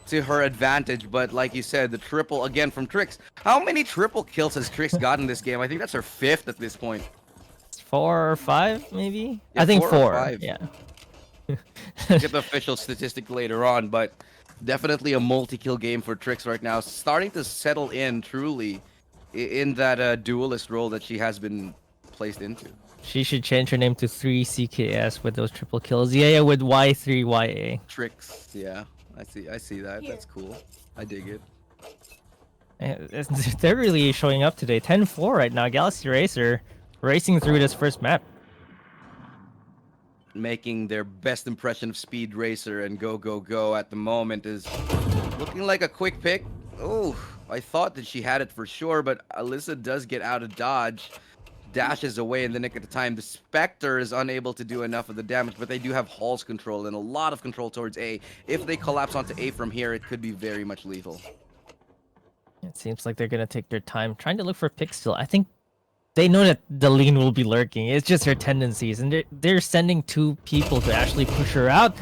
to her advantage. But like you said, the triple again from Trix. How many triple kills has Trix gotten this game? I think that's her 5th at this point. 4 or 5, maybe? Yeah, I think 4 or 4. 5. Yeah. Get the official statistic later on, but definitely a multi-kill game for Trix right now. Starting to settle in truly in that duelist role that she has been placed into. She should change her name to 3CKS with those triple kills. Yeah, with Y3YA. Trix, yeah. I see that. That's cool. I dig it. They're really showing up today. 10-4 right now. Galaxy Racer racing through this first map. Making their best impression of Speed Racer and Go Go Go at the moment is looking like a quick pick. Oh, I thought that she had it for sure, but Alyssa does get out of dodge, dashes away in the nick of the time. The Spectre is unable to do enough of the damage, but they do have Hall's control and a lot of control towards A. If they collapse onto A from here, it could be very much lethal. It seems like they're gonna take their time trying to look for picks still. I think they know that Dalene will be lurking. It's just her tendencies, and they're sending 2 people to actually push her out.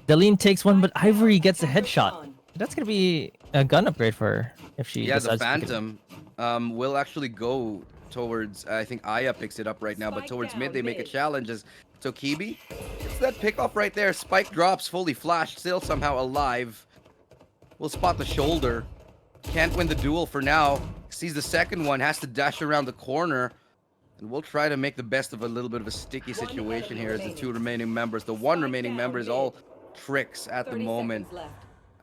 Dalene takes one, but Ivory gets a headshot. That's gonna be a gun upgrade for her if she Yeah, the decides to pick it. Phantom will actually go towards, I think Aya picks it up right now, but towards mid they make a challenge as Tokibi gets that pick off right there. Spike drops, fully flashed, still somehow alive. Will spot the shoulder. Can't win the duel for now. Sees the second one, has to dash around the corner. And we'll try to make the best of a little bit of a sticky situation here as the 2 remaining members. The 1 remaining member is all Trix at the moment.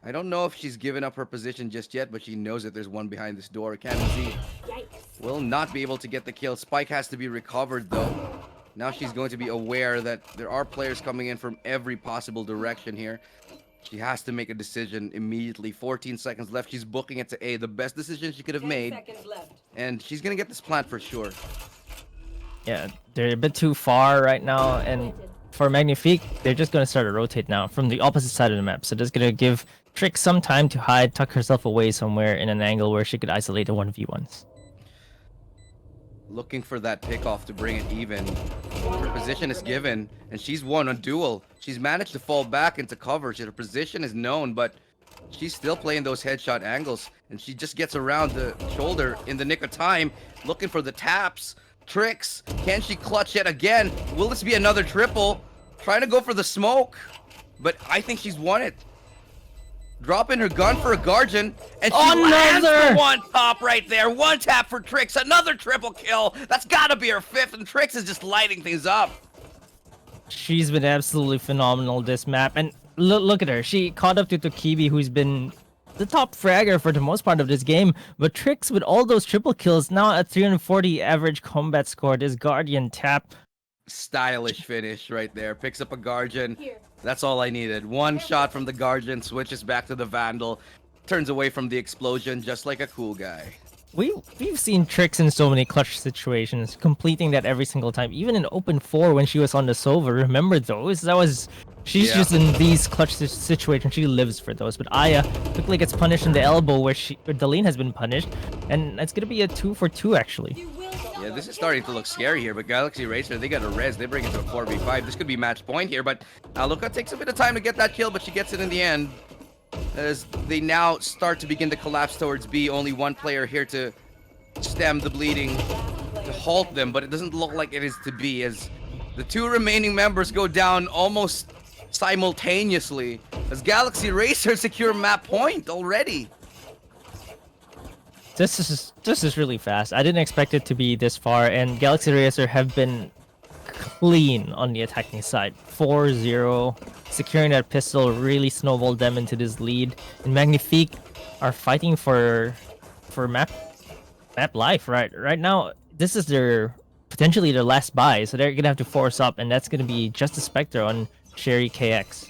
I don't know if she's given up her position just yet, but she knows that there's one behind this door. Candy will not be able to get the kill. Spike has to be recovered though. Now she's going to be aware that there are players coming in from every possible direction here. She has to make a decision immediately. 14 seconds left. She's booking it to A. The best decision she could have made. And she's going to get this plant for sure. Yeah, they're a bit too far right now, and for Magnifique, they're just going to start to rotate now from the opposite side of the map. So that's going to give Trix some time to hide, tuck herself away somewhere in an angle where she could isolate the 1v1s. Looking for that pickoff to bring it even. Her position is given, and she's won a duel. She's managed to fall back into cover. Her position is known, but she's still playing those headshot angles, and she just gets around the shoulder in the nick of time, looking for the taps. Trix, can she clutch yet again? Will this be another triple? Trying to go for the smoke, but I think she's won it. Dropping her gun for a Guardian, and she lands the 1 top right there. 1 tap for Trix, another triple kill. That's gotta be her 5th, and Trix is just lighting things up. She's been absolutely phenomenal this map, and look at her. She caught up to Tokibi, who's been the top fragger for the most part of this game, but Trix with all those triple kills, now at 340 average combat score. This Guardian tap. Stylish finish right there. Picks up a Guardian. That's all I needed. 1 shot from the Guardian, switches back to the Vandal, turns away from the explosion just like a cool guy. We've seen Trix in so many clutch situations, completing that every single time. Even in Open 4 when she was on the Sova, remember those? She's just in these clutch situations. She lives for those. But Aya quickly gets punished in the elbow where Dalene has been punished, and it's gonna be a 2 for 2 actually. Yeah, this is starting to look scary here, but Galaxy Racer, they got a res. They bring it to a 4v5. This could be match point here, but Luca takes a bit of time to get that kill, but she gets it in the end. As they now start to begin to collapse towards B, only 1 player here to stem the bleeding, to halt them, but it doesn't look like it is to be, as the 2 remaining members go down almost simultaneously, as Galaxy Racer secure map point already. This is really fast. I didn't expect it to be this far, and Galaxy Racer have been clean on the attacking side. 4-0, securing that pistol really snowballed them into this lead. And Magnifique are fighting for map map life right now. This is their potentially their last buy, so they're gonna have to force up, and that's gonna be just a Spectre on Sherry KX.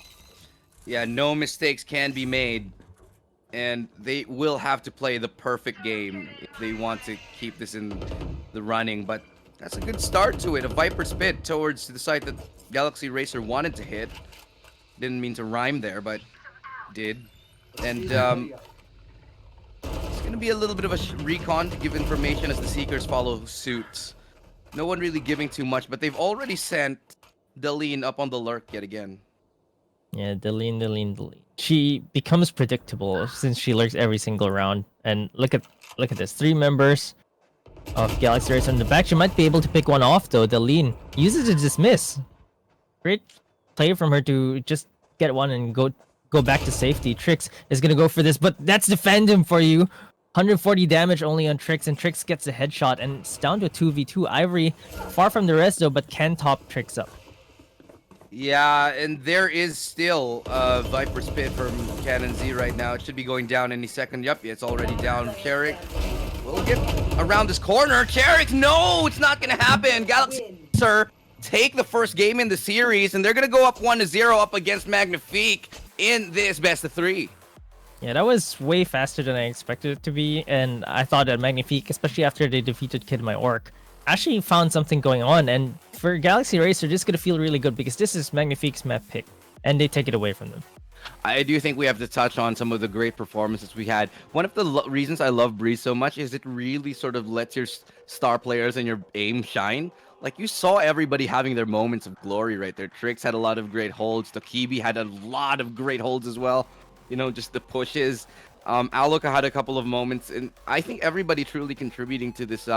Yeah, no mistakes can be made, and they will have to play the perfect game if they want to keep this in the running. But that's a good start to it. A Viper Spit towards the site that Galaxy Racer wanted to hit. Didn't mean to rhyme there, but did. And it's going to be a little bit of a recon to give information as the Seekers follow suit. No one really giving too much, but they've already sent Daleen up on the lurk yet again. Yeah, Deline. She becomes predictable since she lurks every single round. And look at this. 3 members of Galaxy Racer on the back. She might be able to pick one off though. Deline uses a dismiss. Great play from her to just get one and go back to safety. Trix is gonna go for this, but that's defend him for you. 140 damage only on Trix, and Trix gets a headshot, and it's down to a 2v2. Ivory far from the rest though, but can top Trix up. Yeah, and there is still a Viper Spit from Cannon Z right now. It should be going down any second. Yep, it's already down. Carrick will get around this corner. Carrick, no, it's not going to happen. Galaxy, sir, take the first game in the series, and they're going to go up 1-0 up against Magnifique in this best of 3. Yeah, that was way faster than I expected it to be, and I thought that Magnifique, especially after they defeated Kid My Orc, actually found something going on. And for Galaxy Racer, this is gonna feel really good because this is Magnifique's map pick, and they take it away from them. I do think we have to touch on some of the great performances we had. One of the reasons I love Breeze so much is it really sort of lets your star players and your aim shine. Like, you saw everybody having their moments of glory right there. Trix had a lot of great holds. Tokibi had a lot of great holds as well. You know, just the pushes. Aloka had a couple of moments, and I think everybody truly contributing to this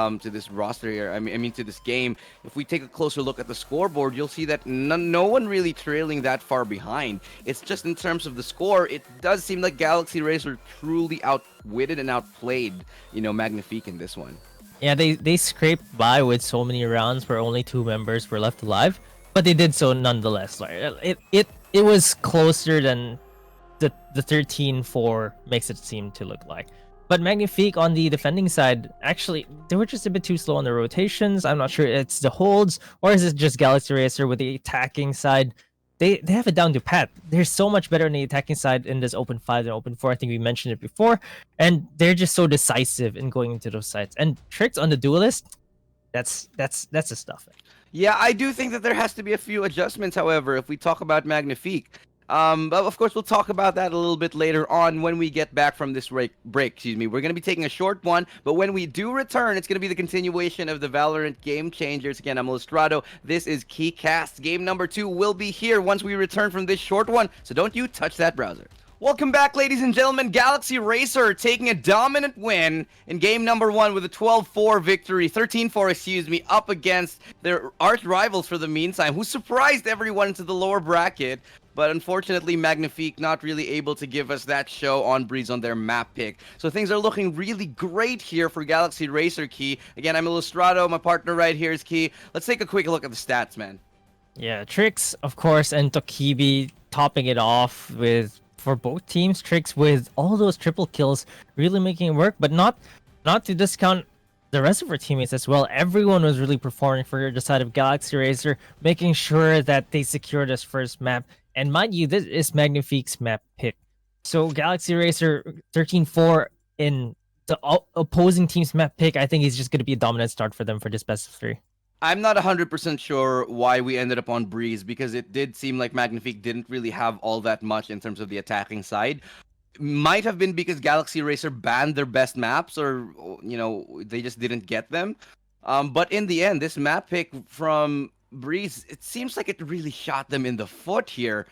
roster here. I mean to this game. If we take a closer look at the scoreboard, you'll see that no one really trailing that far behind. It's just in terms of the score, it does seem like Galaxy Racer truly outwitted and outplayed, you know, Magnifique in this one. Yeah, they scraped by with so many rounds where only 2 members were left alive, but they did so nonetheless. Like, it was closer than the 13-4 makes it seem to look like. But Magnifique on the defending side, actually, they were just a bit too slow on the rotations. I'm not sure it's the holds, or is it just Galaxy Racer with the attacking side? They have it down to pat. They're so much better on the attacking side in this open 5 than open 4. I think we mentioned it before. And they're just so decisive in going into those sites. And Tricks on the Duelist, that's the stuff. Yeah, I do think that there has to be a few adjustments, however, if we talk about Magnifique. But of course, we'll talk about that a little bit later on when we get back from this break. Excuse me. We're going to be taking a short one, but when we do return, it's going to be the continuation of the Valorant Game Changers. Again, I'm Lestrado. This is KeyCast. Game number 2 will be here once we return from this short one, so don't you touch that browser. Welcome back, ladies and gentlemen. Galaxy Racer taking a dominant win in game number 1 with a 12-4 victory, 13-4, excuse me, up against their arch rivals for the meantime, who surprised everyone into the lower bracket. But unfortunately, Magnifique not really able to give us that show on Breeze on their map pick. So things are looking really great here for Galaxy Racer, Key. Again, I'm Illustrato. My partner right here is Key. Let's take a quick look at the stats, man. Yeah, Trix, of course, and Tokibi topping it off with, for both teams, Trix with all those triple kills, really making it work, but not to discount the rest of our teammates as well. Everyone was really performing for the side of Galaxy Racer, making sure that they secured this first map. And mind you, this is Magnifique's map pick. So Galaxy Racer 13-4 in the opposing team's map pick, I think is just going to be a dominant start for them for this best of 3. I'm not 100% sure why we ended up on Breeze, because it did seem like Magnifique didn't really have all that much in terms of the attacking side. Might have been because Galaxy Racer banned their best maps, or, you know, they just didn't get them. But in the end, this map pick from Breeze, it seems like it really shot them in the foot here.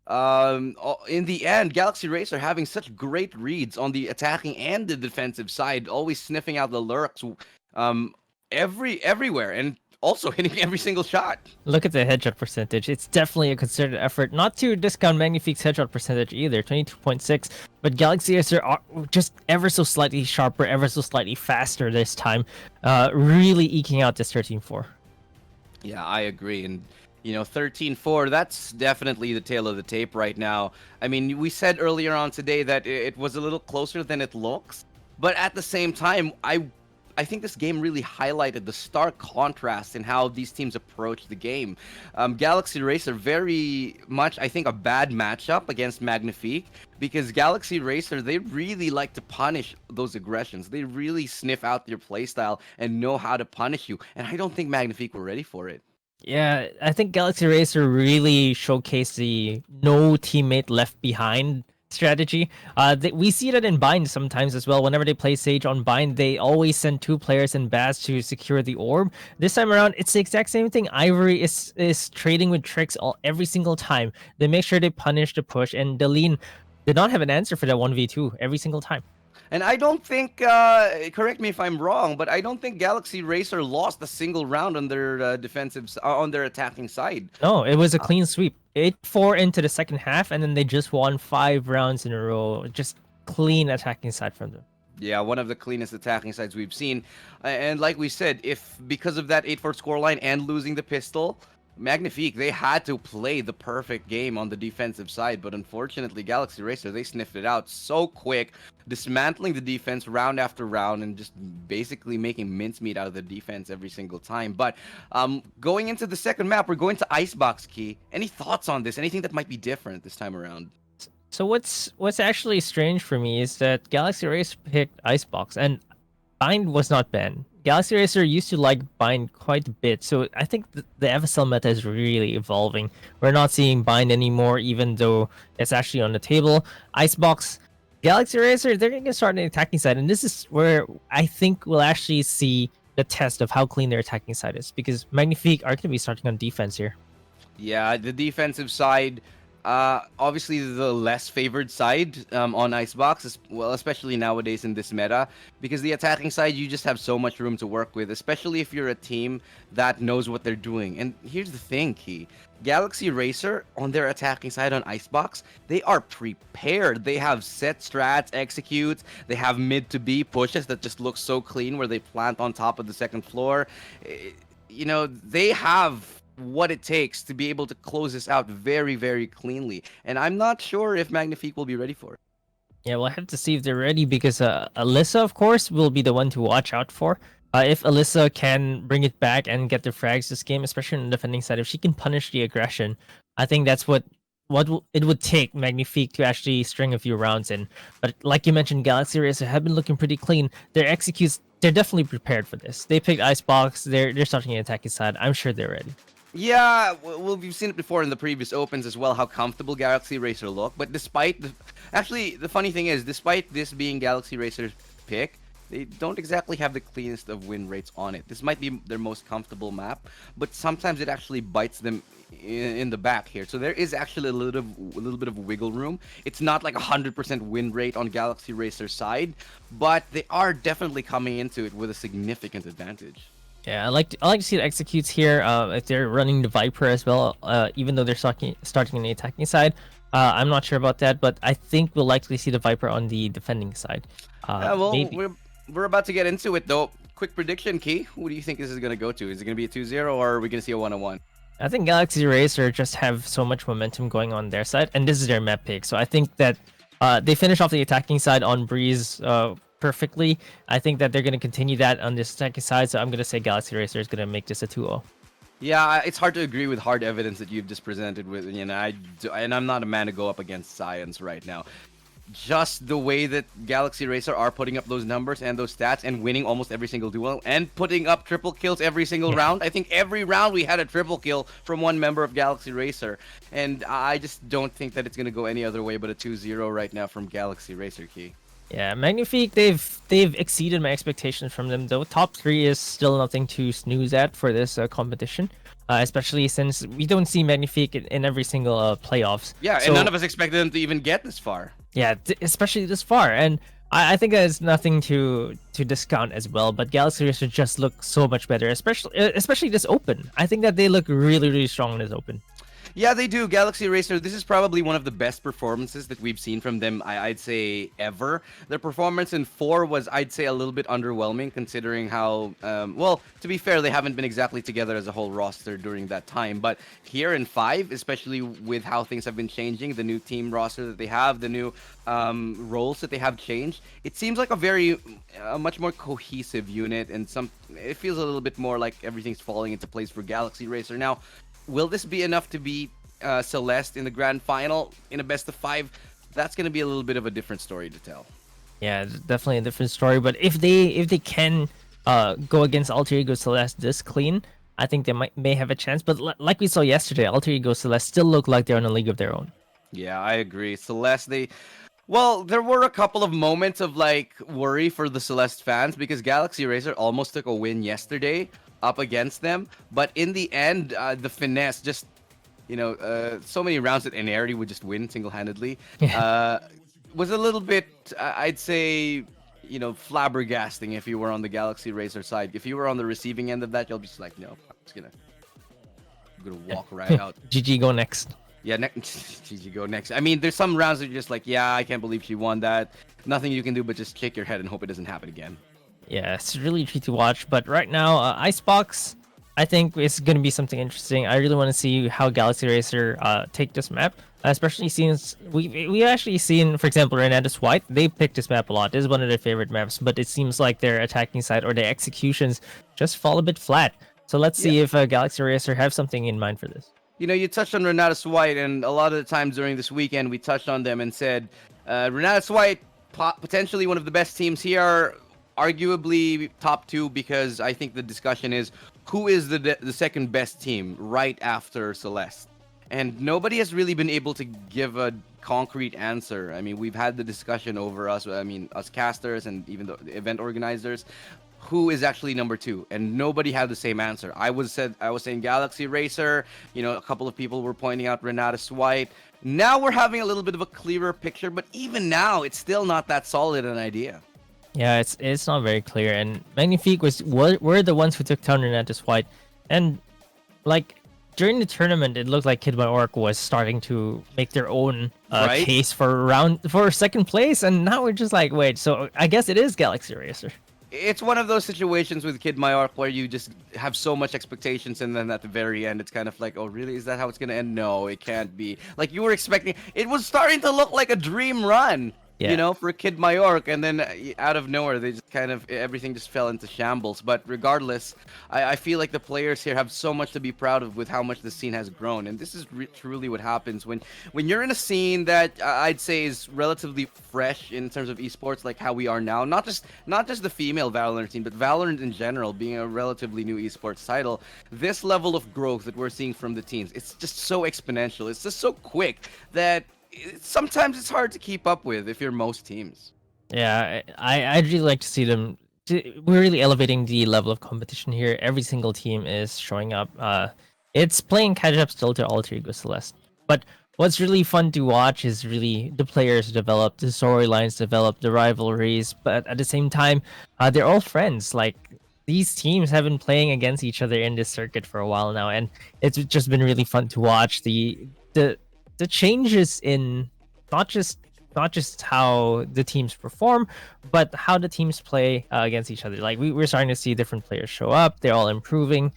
In the end, Galaxy Racer having such great reads on the attacking and the defensive side, always sniffing out the lurks everywhere, and also hitting every single shot. Look at the headshot percentage. It's definitely a concerted effort. Not to discount Magnifique's headshot percentage either, 22.6. But Galaxy Racer are just ever so slightly sharper, ever so slightly faster this time. Really eking out this 13-4. Yeah, I agree. And, you know, 13-4, that's definitely the tail of the tape right now. I mean, we said earlier on today that it was a little closer than it looks. But at the same time, I think this game really highlighted the stark contrast in how these teams approach the game. Galaxy Racer very much, I think, a bad matchup against Magnifique, because Galaxy Racer, they really like to punish those aggressions. They really sniff out your playstyle and know how to punish you. And I don't think Magnifique were ready for it. Yeah, I think Galaxy Racer really showcased the no teammate left behind strategy. We see that in Bind sometimes as well. Whenever they play Sage on Bind, they always send 2 players in Baz to secure the orb. This time around, it's the exact same thing. Ivory is trading with tricks every single time. They make sure they punish the push, and Deline did not have an answer for that 1v2 every single time. And I don't think, correct me if I'm wrong, but I don't think Galaxy Racer lost a single round on their on their attacking side. No, it was a clean sweep. 8-4 into the second half, and then they just won 5 rounds in a row. Just clean attacking side from them. Yeah, one of the cleanest attacking sides we've seen. And like we said, if because of that 8-4 scoreline and losing the pistol, Magnifique, they had to play the perfect game on the defensive side, but unfortunately, Galaxy Racer, they sniffed it out so quick, dismantling the defense round after round and just basically making mincemeat out of the defense every single time. But going into the second map, we're going to Icebox, Key. Any thoughts on this? Anything that might be different this time around? So what's actually strange for me is that Galaxy Racer picked Icebox, and Bind was not banned. Galaxy Racer used to like Bind quite a bit, so I think the FSL meta is really evolving. We're not seeing Bind anymore, even though it's actually on the table. Icebox, Galaxy Racer, they're going to start on the attacking side, and this is where I think we'll actually see the test of how clean their attacking side is, because Magnifique are going to be starting on defense here. Yeah, the defensive side, obviously the less favored side on Icebox, well, especially nowadays in this meta, because the attacking side, you just have so much room to work with, especially if you're a team that knows what they're doing. And here's the thing, Key. Galaxy Racer, on their attacking side on Icebox, they are prepared. They have set strats, executes. They have mid to B pushes that just look so clean where they plant on top of the second floor. You know, they have what it takes to be able to close this out very, very cleanly. And I'm not sure if Magnifique will be ready for it. Yeah, we'll have to see if they're ready, because Alyssa, of course, will be the one to watch out for. If Alyssa can bring it back and get the frags this game, especially on the defending side, if she can punish the aggression, I think that's what it would take Magnifique to actually string a few rounds in. But like you mentioned, Galaxy Racer have been looking pretty clean. Their executes, they're definitely prepared for this. They picked Icebox. They're starting an attacking side. I'm sure they're ready. Yeah, well, we've seen it before in the previous opens as well, how comfortable Galaxy Racer look. But despite actually, the funny thing is, despite this being Galaxy Racer's pick, they don't exactly have the cleanest of win rates on it. This might be their most comfortable map, but sometimes it actually bites them in the back here. So there is actually a little bit of wiggle room. It's not like 100% win rate on Galaxy Racer's side, but they are definitely coming into it with a significant advantage. Yeah, I like to see the executes here. If they're running the Viper as well, even though they're starting on the attacking side, I'm not sure about that, but I think we'll likely see the Viper on the defending side. Well, maybe. we're about to get into it though. Quick prediction, Key. Who do you think this is going to go to? Is it going to be a 2-0 or are we going to see a 1-1? I think Galaxy Racer just have so much momentum going on their side, and this is their map pick. So I think that they finish off the attacking side on Breeze perfectly. I think that they're going to continue that on this attacking side, so I'm going to say Galaxy Racer is going to make this a 2-0. Yeah, it's hard to agree with hard evidence that you've just presented with, and I'm not a man to go up against science right now. Just the way that Galaxy Racer are putting up those numbers and those stats and winning almost every single duel and putting up triple kills every single round. I think every round we had a triple kill from one member of Galaxy Racer, and I just don't think that it's going to go any other way but a 2-0 right now from Galaxy Racer, Key. Yeah, Magnifique, they've exceeded my expectations from them, though. Top 3 is still nothing to snooze at for this competition, especially since we don't see Magnifique in every single playoffs. Yeah, so, and none of us expected them to even get this far. Yeah, especially this far, and I think there's nothing to discount as well. But Galaxy Racer just look so much better, especially this open. I think that they look really, really strong in this open. Yeah, they do. Galaxy Racer, this is probably one of the best performances that we've seen from them, I'd say, ever. Their performance in 4 was, I'd say, a little bit underwhelming considering how, well, to be fair, they haven't been exactly together as a whole roster during that time. But here in 5, especially with how things have been changing, the new team roster that they have, the new roles that they have changed, it seems like a much more cohesive unit, and it feels a little bit more like everything's falling into place for Galaxy Racer. Now, will this be enough to beat Celeste in the grand final in a best of 5? That's going to be a little bit of a different story to tell. Yeah, it's definitely a different story. But if they can go against Alter Ego Celeste this clean, I think they may have a chance. But like we saw yesterday, Alter Ego Celeste still look like they're in a league of their own. Yeah, I agree. Celeste, well, there were a couple of moments of like worry for the Celeste fans because Galaxy Racer almost took a win yesterday up against them, but in the end, the finesse just, so many rounds that Enerity would just win single-handedly, was a little bit, I'd say, flabbergasting if you were on the Galaxy Racer side. If you were on the receiving end of that, you'll be just like, no, I'm gonna walk right out. GG, go next. Yeah, GG, go next. I mean, there's some rounds that you're just like, yeah, I can't believe she won that. Nothing you can do but just shake your head and hope it doesn't happen again. Yeah, it's really tricky to watch. But right now, Icebox, I think it's going to be something interesting. I really want to see how Galaxy Racer take this map, especially since we actually seen, for example, Renatus White. They picked this map a lot. This is one of their favorite maps, but it seems like their attacking side or their executions just fall a bit flat. So let's see if Galaxy Racer have something in mind for this. You touched on Renatus White, and a lot of the times during this weekend, we touched on them and said, Renatus White, potentially one of the best teams here, arguably top 2, because I think the discussion is who is the second best team right after Celeste, and nobody has really been able to give a concrete answer. I mean, we've had the discussion over us casters and even the event organizers, who is actually number 2, and nobody had the same answer. I was saying Galaxy Racer, a couple of people were pointing out Renatus White. Now we're having a little bit of a clearer picture, but even now it's still not that solid an idea. Yeah, it's not very clear. And Magnifique were the ones who took down Renatus White, and like during the tournament, it looked like Kid My Orc was starting to make their own case for second place, and now we're just like, wait, so I guess it is Galaxy Racer. It's one of those situations with Kid My Orc where you just have so much expectations, and then at the very end, it's kind of like, oh, really? Is that how it's going to end? No, it can't be. Like, you were expecting... It was starting to look like a dream run, for Kid My Orc, and then out of nowhere, they just everything just fell into shambles. But regardless, I feel like the players here have so much to be proud of with how much the scene has grown, and this is truly what happens when you're in a scene that I'd say is relatively fresh in terms of esports, like how we are now. Not just the female Valorant scene, but Valorant in general, being a relatively new esports title. This level of growth that we're seeing from the teams, it's just so exponential. It's just so quick that sometimes it's hard to keep up with if you're most teams. Yeah, I'd really like to see them. We're really elevating the level of competition here. Every single team is showing up. It's playing catch up still to Alter Ego Celeste. But what's really fun to watch is really the players develop, the storylines develop, the rivalries. But at the same time, they're all friends. Like, these teams have been playing against each other in this circuit for a while now, and it's just been really fun to watch the changes in not just how the teams perform, but how the teams play against each other. Like, we're starting to see different players show up. They're all improving,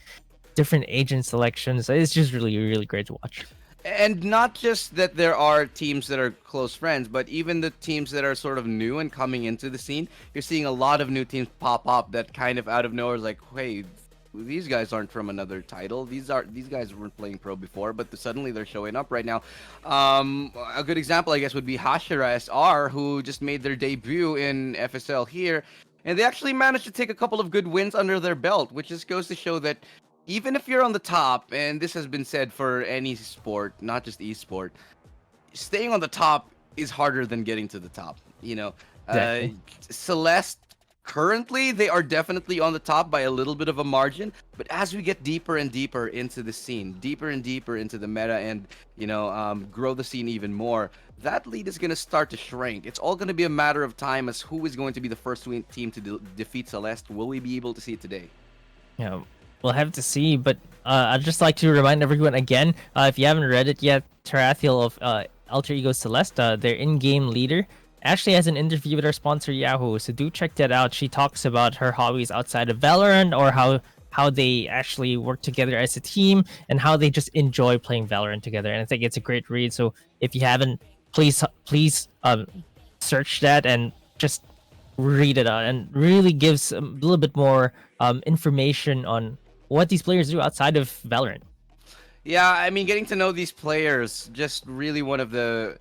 different agent selections. It's just really, really great to watch. And not just that there are teams that are close friends, but even the teams that are sort of new and coming into the scene. You're seeing a lot of new teams pop up that kind of out of nowhere is like, hey, these guys aren't from another title. These guys weren't playing pro before, but suddenly they're showing up right now. A good example, I guess, would be Hashira SR, who just made their debut in FSL here, and they actually managed to take a couple of good wins under their belt, which just goes to show that even if you're on the top, and this has been said for any sport, not just esport, staying on the top is harder than getting to the top. Exactly. Celeste, currently, they are definitely on the top by a little bit of a margin, but as we get deeper and deeper into the scene, deeper and deeper into the meta, and grow the scene even more, that lead is going to start to shrink. It's all going to be a matter of time as who is going to be the first team to defeat Celeste. Will we be able to see it today? Yeah, we'll have to see. But I'd just like to remind everyone again, if you haven't read it yet, Tarathiel of Alter Ego Celeste, their in-game leader, actually has an interview with our sponsor Yahoo. So do check that out. She talks about her hobbies outside of Valorant, or how they actually work together as a team, and how they just enjoy playing Valorant together. And I think it's a great read. So if you haven't, please search that and just read it out, and really gives a little bit more information on what these players do outside of Valorant. Yeah, I mean, getting to know these players, just really one of the,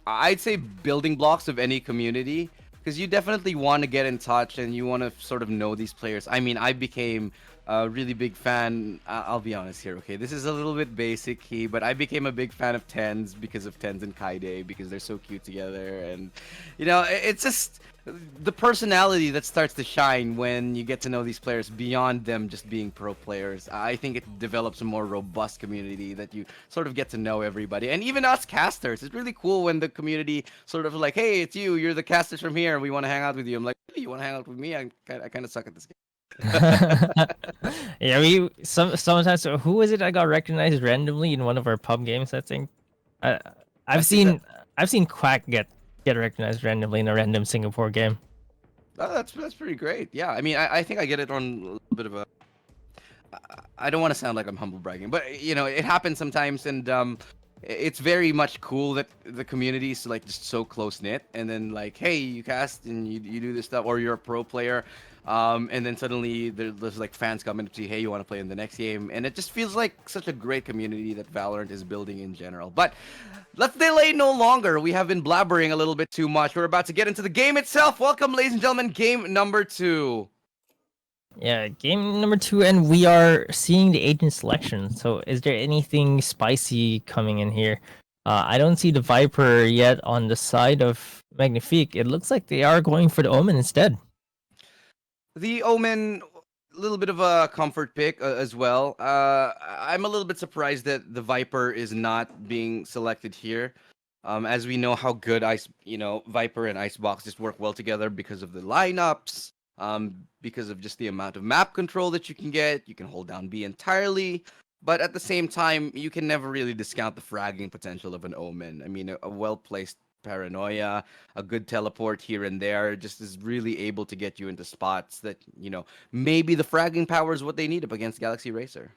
I'd say, building blocks of any community, because you definitely want to get in touch and you want to sort of know these players. I mean, I became a really big fan. I'll be honest here, okay? This is a little bit basic, but I became a big fan of Tens because of Tens and Kaide, because they're so cute together. And, you know, it's just the personality that starts to shine when you get to know these players beyond them just being pro players. I think it develops a more robust community that you sort of get to know everybody. And even us casters, it's really cool when the community sort of like, hey, it's you're the casters from here, we want to hang out with you. I'm like, hey, you want to hang out with me? I kind of suck at this game. Yeah, we sometimes. Who was it? I got recognized randomly in one of our pub games. I think. I, I've seen Quack get recognized randomly in a random Singapore game. Oh, that's pretty great. Yeah, I mean, I think I get it on a little bit of a. I don't want to sound like I'm humble bragging, but you know, it happens sometimes, and it's very much cool that the community is like just so close knit, and then like, hey, you cast and you do this stuff, or you're a pro player, and then suddenly there's like fans coming to see, hey, you want to play in the next game, and it just feels like such a great community that Valorant is building in general. But let's delay no longer. We have been blabbering a little bit too much. We're about to get into the game itself. Welcome, ladies and gentlemen, game number 2. Yeah, game number 2, and we are seeing the agent selection. So, is there anything spicy coming in here? I don't see the Viper yet on the side of Magnifique. It looks like they are going for the Omen instead. The Omen, a little bit of a comfort pick as well. I'm a little bit surprised that the Viper is not being selected here. As we know how good Viper and Icebox just work well together because of the lineups, because of just the amount of map control that you can get. You can hold down B entirely, but at the same time, you can never really discount the fragging potential of an Omen. I mean, a well-placed paranoia, a good teleport here and there, just is really able to get you into spots that, you know, maybe the fragging power is what they need up against Galaxy Racer.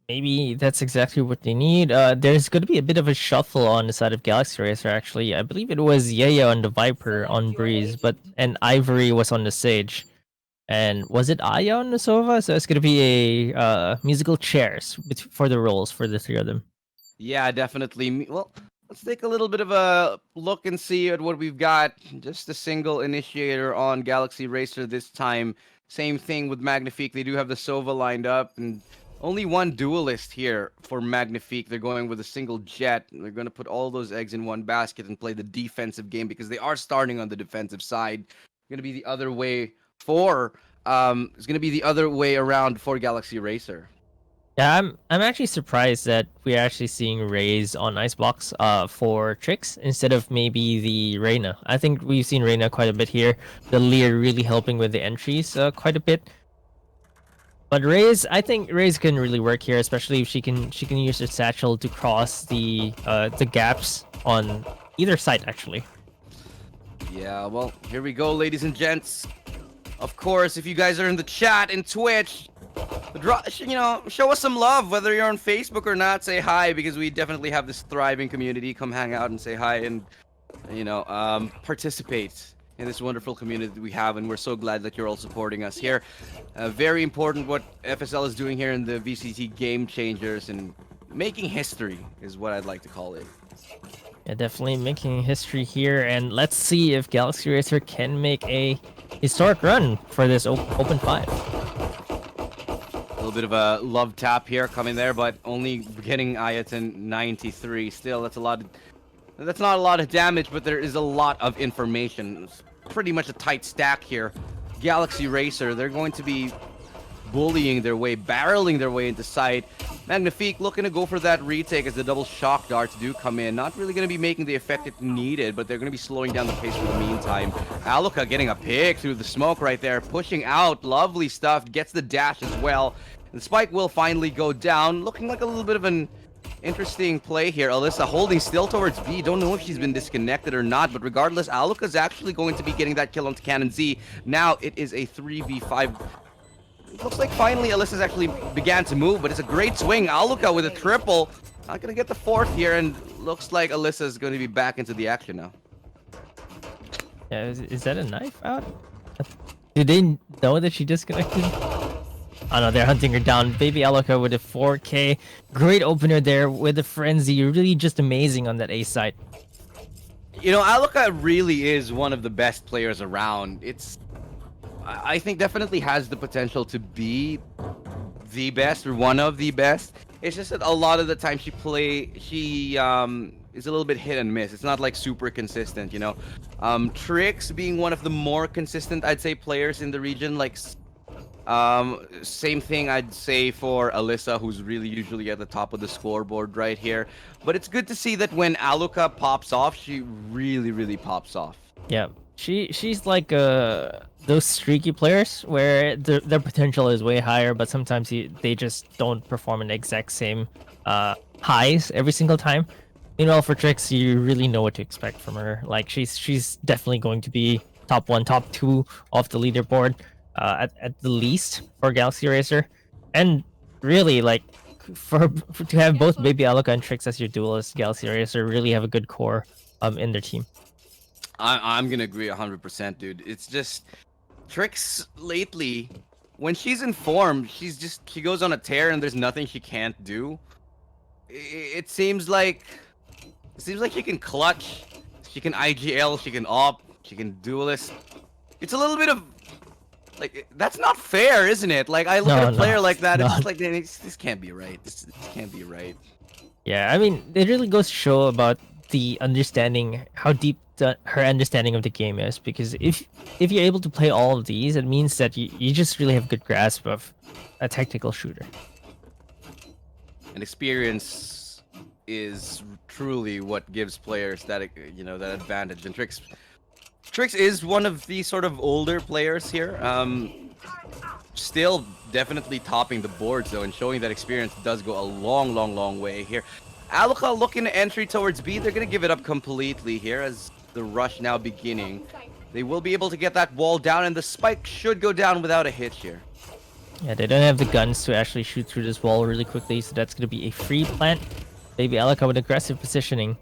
Maybe that's exactly what they need. There's going to be a bit of a shuffle on the side of Galaxy Racer, actually. I believe it was Yaya on the Viper on Breeze, and Ivory was on the Sage. And was it Aya on the Sova? So it's going to be a musical chairs for the roles for the 3 of them. Yeah, definitely. Well, let's take a little bit of a look and see at what we've got. Just a single initiator on Galaxy Racer this time. Same thing with Magnifique. They do have the Sova lined up, and only one duelist here for Magnifique. They're going with a single jet. They're going to put all those eggs in one basket and play the defensive game because they are starting on the defensive side. Going to be the other way it's going to be the other way around for Galaxy Racer. Yeah, I'm actually surprised that we're actually seeing Raze on Icebox for tricks instead of maybe the Reyna. I think we've seen Reyna quite a bit here. The Lear really helping with the entries quite a bit. But Raze, I think Raze can really work here, especially if she can use her satchel to cross the gaps on either side, actually. Yeah, well, here we go, ladies and gents. Of course, if you guys are in the chat and Twitch, show us some love, whether you're on Facebook or not. Say hi, because we definitely have this thriving community. Come hang out and say hi, and participate in this wonderful community that we have, and we're so glad that you're all supporting us here. Very important what FSL is doing here in the VCT Game Changers, and making history is what I'd like to call it. Yeah, definitely making history here, and let's see if Galaxy Racer can make a historic run for this Open 5. A little bit of a love tap here coming there, but only getting Ayaton 93. Still, that's not a lot of damage, but there is a lot of information. It's pretty much a tight stack here. Galaxy Racer, they're going to be bullying their way, barreling their way into site. Magnifique looking to go for that retake as the double shock darts do come in. Not really going to be making the effect it needed, but they're going to be slowing down the pace for the meantime. Aluka getting a pick through the smoke right there, pushing out. Lovely stuff. Gets the dash as well. The spike will finally go down, looking like a little bit of an interesting play here. Alyssa holding still towards B. Don't know if she's been disconnected or not, but regardless, Aluka's actually going to be getting that kill onto Cannon Z. Now it is a 3v5. It looks like finally Alyssa's actually began to move, but it's a great swing. Aluka with a triple. Not gonna get the fourth here, and looks like Alyssa's going to be back into the action now. Yeah, is that a knife out? Do they know that she disconnected? Oh no, they're hunting her down. Baby Aluka with a 4K. Great opener there with the frenzy. Really just amazing on that A side. You know, Aluka really is one of the best players around. I think definitely has the potential to be the best or one of the best. It's just that a lot of the time she is a little bit hit and miss. It's not like super consistent, you know. Trix being one of the more consistent, I'd say, players in the region. Like, same thing I'd say for Alyssa, who's really usually at the top of the scoreboard right here. But it's good to see that when Aluka pops off, she really pops off. Yeah, she's like those streaky players where their potential is way higher, but sometimes they just don't perform in the exact same highs every single time. Meanwhile, for Trix, you really know what to expect from her. Like she's definitely going to be top 1, top 2 off the leaderboard at the least for Galaxy Racer, and really like for to have both Baby Aluka and Trix as your duelist, Galaxy Racer really have a good core in their team. I'm gonna agree 100%, dude. It's just Trix lately, when she's in form, she goes on a tear and there's nothing she can't do. It seems like she can clutch, she can IGL, she can op, she can duelist. It's a little bit of like, that's not fair, isn't it? Like, I look at a player like that, it's just like, this can't be right. This can't be right. Yeah, I mean, it really goes to show about the understanding, how deep her understanding of the game is. Because if you're able to play all of these, it means that you just really have good grasp of a tactical shooter. And experience is truly what gives players that, you know, that advantage. And Trix is one of the sort of older players here. Still definitely topping the boards though, and showing that experience does go a long way here. Aluka looking to entry towards B. They're gonna give it up completely here as the rush now beginning. They will be able to get that wall down, and the spike should go down without a hitch here. Yeah, they don't have the guns to actually shoot through this wall really quickly, so that's gonna be a free plant. Baby Aluka with aggressive positioning.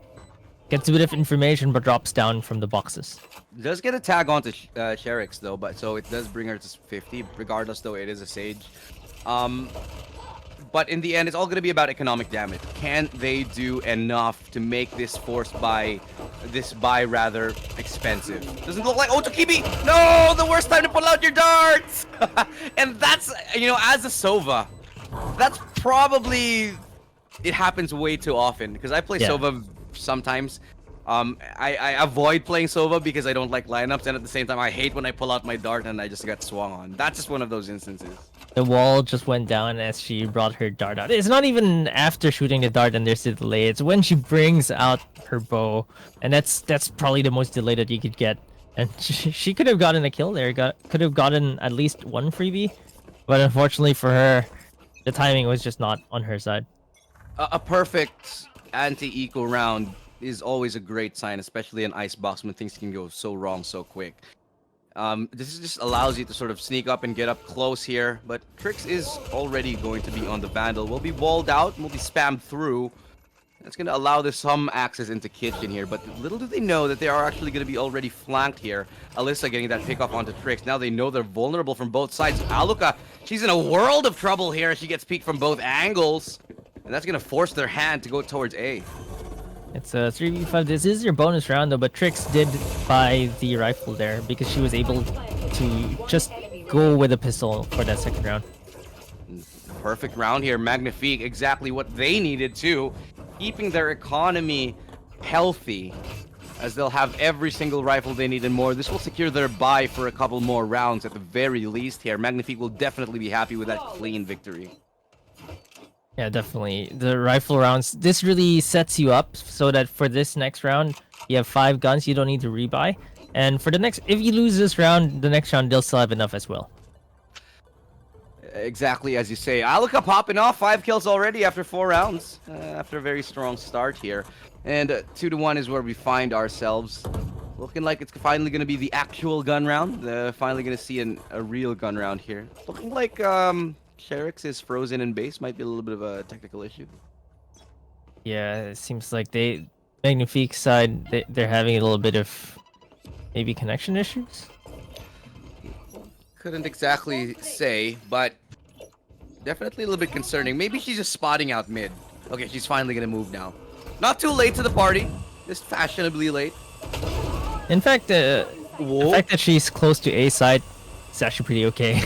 Gets a bit of information, but drops down from the boxes. Does get a tag onto Sherix though, but so it does bring her to 50. Regardless though, it is a Sage. But in the end, it's all going to be about economic damage. Can they do enough to make this buy rather expensive? Doesn't look like Otokibi. No, the worst time to pull out your darts. And that's, you know, as a Sova, that's probably, it happens way too often because I play Sova sometimes. I avoid playing Sova because I don't like lineups, and at the same time I hate when I pull out my dart and I just get swung on. That's just one of those instances. The wall just went down as she brought her dart out. It's not even after shooting the dart and there's a delay. It's when she brings out her bow, and that's probably the most delay that you could get. And she could have gotten a kill there. Could have gotten at least one freebie, but unfortunately for her, the timing was just not on her side. A perfect anti-eco round is always a great sign, especially in Icebox when things can go so wrong so quick. This just allows you to sort of sneak up and get up close here, but Trix is already going to be on the Vandal. Will be walled out, will be spammed through. That's going to allow this some access into Kitchen here, but little do they know that they are actually going to be already flanked here. Alyssa getting that pick off onto Trix. Now they know they're vulnerable from both sides. Aluka, she's in a world of trouble here. She gets peeked from both angles, and that's going to force their hand to go towards A. It's a 3v5. This is your bonus round though, but Trix did buy the rifle there because she was able to just go with a pistol for that second round. Perfect round here. Magnifique, exactly what they needed too. Keeping their economy healthy, as they'll have every single rifle they need and more. This will secure their buy for a couple more rounds at the very least here. Magnifique will definitely be happy with that clean victory. Yeah, definitely. The rifle rounds, this really sets you up so that for this next round, you have 5 guns, you don't need to rebuy. And for the next, if you lose this round, the next round, they'll still have enough as well. Exactly as you say. Alaka popping off 5 kills already after 4 rounds. After a very strong start here. And 2-1 is where we find ourselves. Looking like it's finally going to be the actual gun round. Finally going to see a real gun round here. Looking like Sherix is frozen in base. Might be a little bit of a technical issue. Yeah, it seems like Magnifique side, they're having a little bit of maybe connection issues. Couldn't exactly say, but definitely a little bit concerning. Maybe she's just spotting out mid. Okay, she's finally going to move now. Not too late to the party. Just fashionably late. In fact, the fact that she's close to A side is actually pretty okay.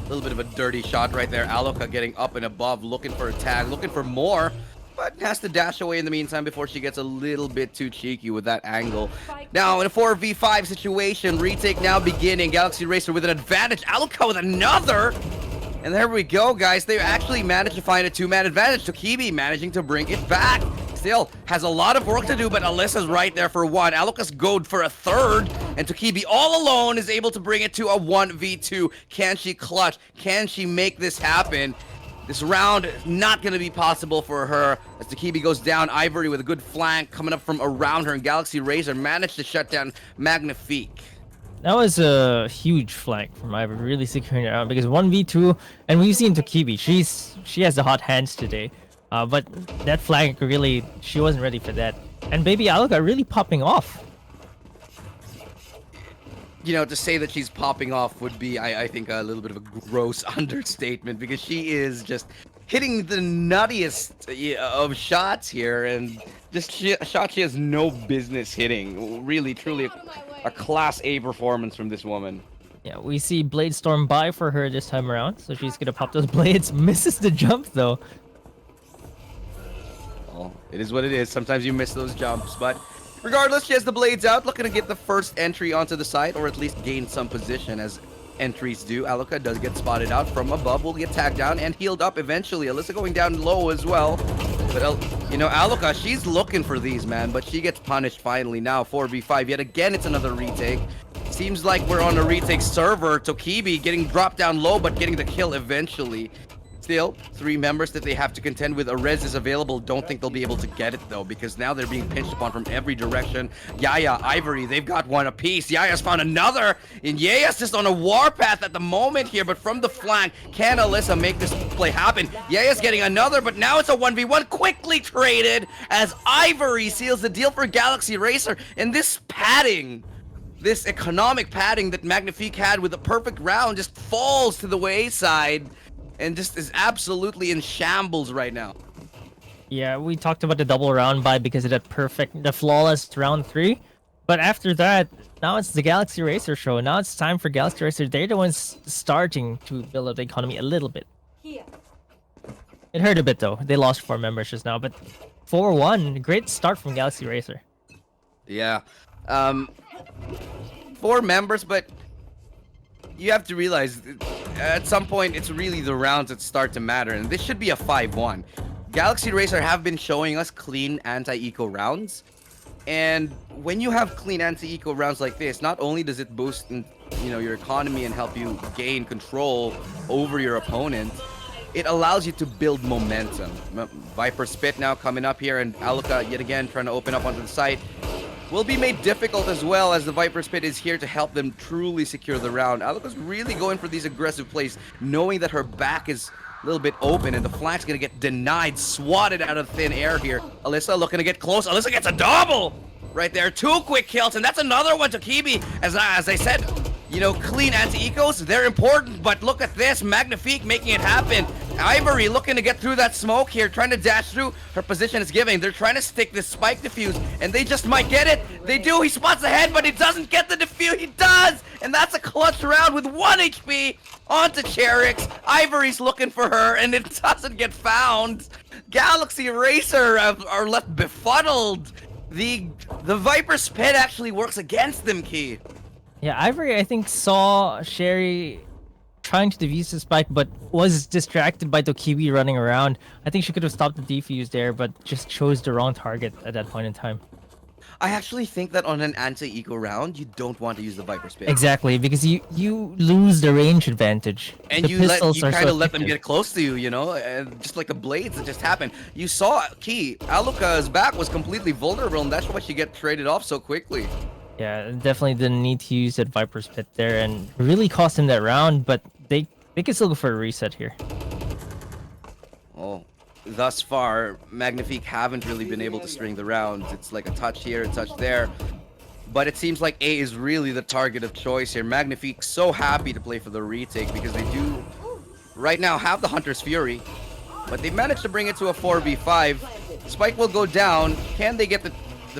A little bit of a dirty shot right there. Aloka getting up and above, looking for a tag, looking for more, but has to dash away in the meantime before she gets a little bit too cheeky with that angle. Now, in a 4v5 situation, retake now beginning. Galaxy Racer with an advantage. Aloka with another! And there we go, guys. They actually managed to find a 2-man advantage. Tokibi managing to bring it back. Still has a lot of work to do, but Alyssa's right there for 1. Aloka's goad for a 3rd, and Tokibi all alone is able to bring it to a 1v2. Can she clutch? Can she make this happen? This round is not going to be possible for her as Tokibi goes down. Ivory with a good flank coming up from around her, and Galaxy Razor managed to shut down Magnifique. That was a huge flank from Ivory, really securing it out because 1v2, and we've seen Tokibi. She has the hot hands today. But that flank really, she wasn't ready for that. And baby Aloka really popping off. You know, to say that she's popping off would be, I think, a little bit of a gross understatement because she is just hitting the nuttiest of shots here and just a shot she has no business hitting. Really, truly a Class A performance from this woman. Yeah, we see Blade Storm by for her this time around, so she's gonna pop those blades. Misses the jump though. Well, it is what it is. Sometimes you miss those jumps, but regardless, she has the blades out, looking to get the first entry onto the site, or at least gain some position as entries do. Aloka does get spotted out from above, will get tagged down and healed up eventually. Alyssa going down low as well. But, you know, Aloka, she's looking for these, man, but she gets punished finally now. 4v5, yet again, it's another retake. Seems like we're on a retake server. Tokibi getting dropped down low, but getting the kill eventually. Still, 3 members that they have to contend with. Arez is available. Don't think they'll be able to get it, though, because now they're being pinched upon from every direction. Yaya, Ivory, they've got one apiece. Yaya's found another, and Yaya's just on a warpath at the moment here, but from the flank, can Alyssa make this play happen? Yaya's getting another, but now it's a 1v1. Quickly traded as Ivory seals the deal for Galaxy Racer, and this padding, this economic padding that Magnifique had with a perfect round just falls to the wayside. And just is absolutely in shambles right now. Yeah, we talked about the double round buy because of the flawless round 3. But after that, now it's the Galaxy Racer show. Now it's time for Galaxy Racer. They're the ones starting to build up the economy a little bit. It hurt a bit though. They lost 4 members just now, but 4-1, great start from Galaxy Racer. Yeah, 4 members, but you have to realize at some point it's really the rounds that start to matter, and this should be a 5-1. Galaxy Racer have been showing us clean anti-eco rounds, and when you have clean anti-eco rounds like this, not only does it boost your economy and help you gain control over your opponent, it allows you to build momentum. Viper Spit now coming up here, and Aloka yet again trying to open up onto the site. Will be made difficult as well, as the Viper Spit is here to help them truly secure the round. Aloka's really going for these aggressive plays, knowing that her back is a little bit open and the flank's gonna get denied, swatted out of thin air here. Alyssa looking to get close. Alyssa gets a double right there. 2 quick kills, and that's another one to Kibi. As I said, clean anti-ecos, they're important, but look at this. Magnifique making it happen. Ivory looking to get through that smoke here, trying to dash through. Her position is giving. They're trying to stick this spike defuse, and they just might get it. They do. He spots ahead, but he doesn't get the defuse. He does, and that's a clutch round with 1 HP onto Cherix. Ivory's looking for her, and it doesn't get found. Galaxy Racer are left befuddled. The Viper Spit actually works against them, Key. Yeah, Ivory, I think, saw Sherry trying to defuse the spike, but was distracted by Tokibi running around. I think she could have stopped the defuse there, but just chose the wrong target at that point in time. I actually think that on an anti-eco round, you don't want to use the Viper Spit. Exactly, because you lose the range advantage. And the you pistols are kind so of let them effective. get close to you, you know, and just like the blades that just happened. You saw Key, Aluka's back was completely vulnerable, and that's why she get traded off so quickly. Yeah, definitely didn't need to use that Viper's Pit there, and really cost him that round. But they can still go for a reset here. Oh, thus far, Magnifique haven't really been able to string the rounds. It's like a touch here, a touch there. But it seems like A is really the target of choice here. Magnifique so happy to play for the retake because they do right now have the Hunter's Fury. But they managed to bring it to a 4v5. Spike will go down. Can they get the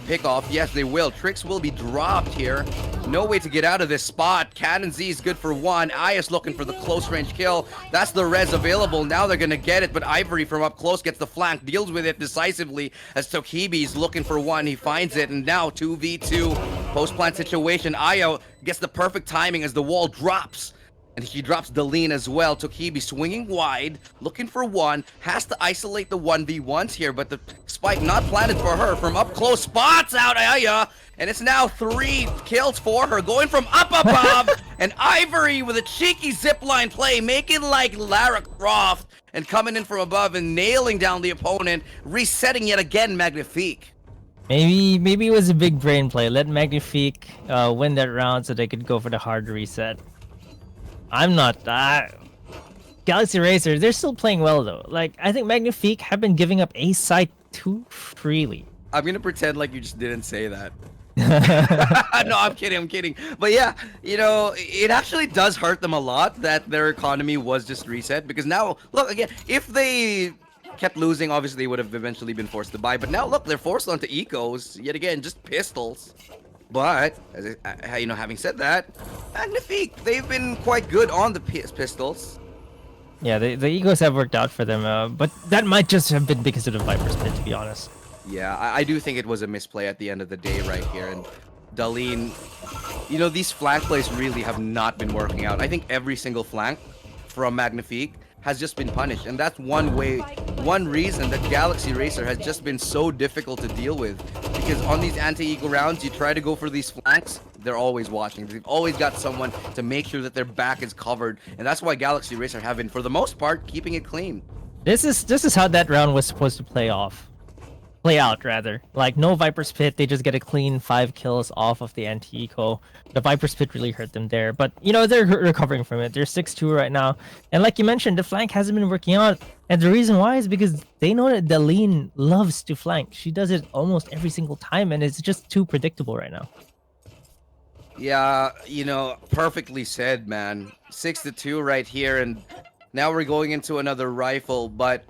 pick off? Yes, they will. Tricks will be dropped here. No way to get out of this spot. Cannon Z is good for one. Ayas looking for the close range kill. That's the res available. Now they're gonna get it, but Ivory from up close gets the flank, deals with it decisively as Tokibi's looking for one. He finds it, and now 2v2 post-plant situation. Ayo gets the perfect timing as the wall drops. And she drops Daleen as well. Tokibi swinging wide, looking for one. Has to isolate the 1v1s here, but the spike not planted for her. From up close, spots out Aya. And it's now 3 kills for her, going from up above. And Ivory with a cheeky zipline play, making like Lara Croft. And coming in from above and nailing down the opponent. Resetting yet again Magnifique. Maybe it was a big brain play. Let Magnifique win that round so they could go for the hard reset. I'm not. Galaxy Racer, they're still playing well though. Like, I think Magnifique have been giving up A side too freely. I'm gonna pretend like you just didn't say that. No, I'm kidding. But yeah, you know, it actually does hurt them a lot that their economy was just reset. Because now, look, again, if they kept losing, obviously they would have eventually been forced to buy. But now, look, they're forced onto ecos. Yet again, just pistols. But, you know, having said that, Magnifique, they've been quite good on the pistols. Yeah, the egos have worked out for them, but that might just have been because of the Viper's Pit, to be honest. Yeah, I do think it was a misplay at the end of the day right here. And Daleen, you know, these flank plays really have not been working out. I think every single flank from Magnifique has just been punished. And that's one reason that Galaxy Racer has just been so difficult to deal with. Because on these anti-eco rounds, you try to go for these flanks, they're always watching. They've always got someone to make sure that their back is covered. And that's why Galaxy Racer have been, for the most part, keeping it clean. This is how that round was supposed to play out rather. Like, no Viper's Pit, they just get a clean 5 kills off of the anti-eco. The Viper's Pit really hurt them there, but you know, they're recovering from it. They're 6-2 right now, and like you mentioned, the flank hasn't been working out, and the reason why is because they know that Daleen loves to flank. She does it almost every single time, and it's just too predictable right now. Yeah, you know, perfectly said, man. 6-2 right here, and now we're going into another rifle, but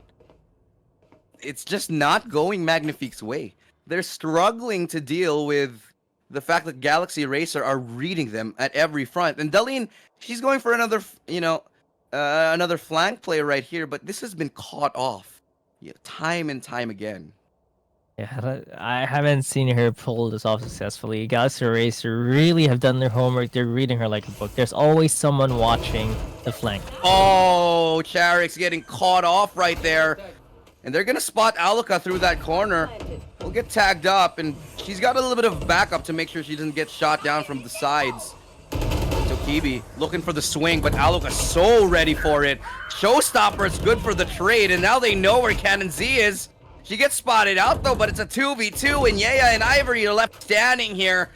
it's just not going Magnifique's way. They're struggling to deal with the fact that Galaxy Racer are reading them at every front. And Daleen, she's going for another, you know, another flank play right here, but this has been caught off, time and time again. Yeah, I haven't seen her pull this off successfully. Galaxy Racer really have done their homework. They're reading her like a book. There's always someone watching the flank. Oh, Charik's getting caught off right there. And they're going to spot Aluka through that corner. Will get tagged up, and she's got a little bit of backup to make sure she doesn't get shot down from the sides. Tokibi looking for the swing, but Aluka's so ready for it. Showstopper is good for the trade, and now they know where Cannon Z is. She gets spotted out, though, but it's a 2v2, and Yaya and Ivory are left standing here.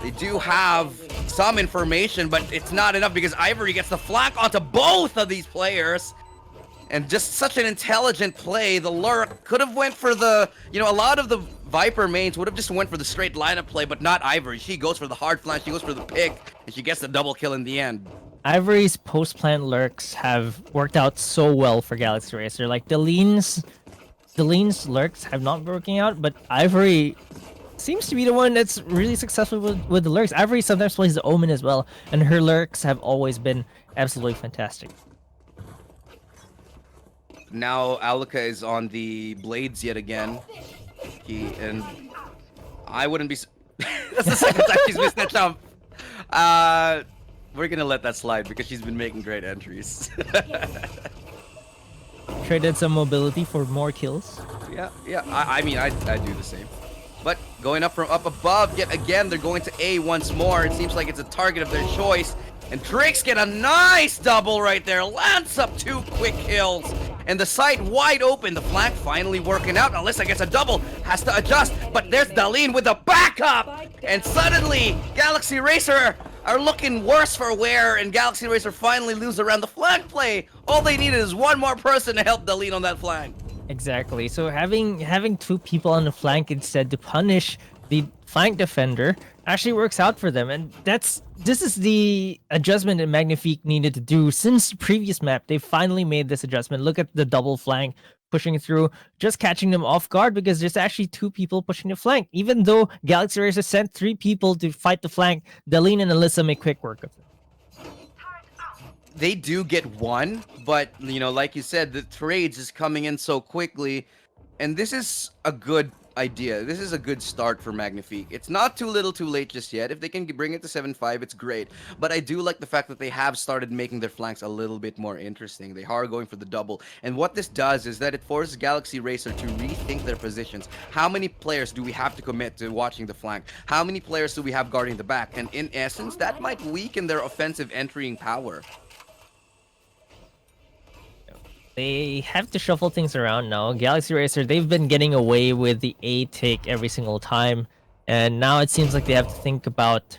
They do have some information, but it's not enough because Ivory gets the flank onto both of these players. And just such an intelligent play. The lurk could have went for the, you know, a lot of the Viper mains would have just went for the straight lineup play, but not Ivory. She goes for the hard flank, she goes for the pick, and she gets the double kill in the end. Ivory's post-plant lurks have worked out so well for Galaxy Racer. Like, Daleen's lurks have not been working out, but Ivory seems to be the one that's really successful with the lurks. Ivory sometimes plays the Omen as well, and her lurks have always been absolutely fantastic. Now Aluka is on the blades yet again. And I wouldn't be... That's the second time she's missed that jump. We're gonna let that slide because she's been making great entries. Traded some mobility for more kills. Yeah. I mean, I do the same. But going up from up above, yet again, they're going to A once more. It seems like it's a target of their choice. And Trix get a nice double right there. Lands up 2 quick kills. And the site wide open. The flank finally working out. Alyssa gets a double. Has to adjust. But there's Darlene with the backup. And suddenly, Galaxy Racer are looking worse for wear. And Galaxy Racer finally lose around the flank play. All they needed is one more person to help Darlene on that flank. Exactly. So having 2 people on the flank instead to punish the flank defender actually works out for them, and this is the adjustment that Magnifique needed to do since the previous map. They finally made this adjustment. Look at the double flank pushing through, just catching them off guard because there's actually 2 people pushing the flank. Even though Galaxy Racer sent 3 people to fight the flank, Darlene and Alyssa make quick work of it. They do get 1, but you know, like you said, the trades is coming in so quickly, and this is a good idea. This is a good start for Magnifique. It's not too little too late just yet. If they can bring it to 7-5, it's great. But I do like the fact that they have started making their flanks a little bit more interesting. They are going for the double. And what this does is that it forces Galaxy Racer to rethink their positions. How many players do we have to commit to watching the flank? How many players do we have guarding the back? And in essence, that might weaken their offensive entering power. They have to shuffle things around now. Galaxy Racer, they've been getting away with the A take every single time, and now it seems like they have to think about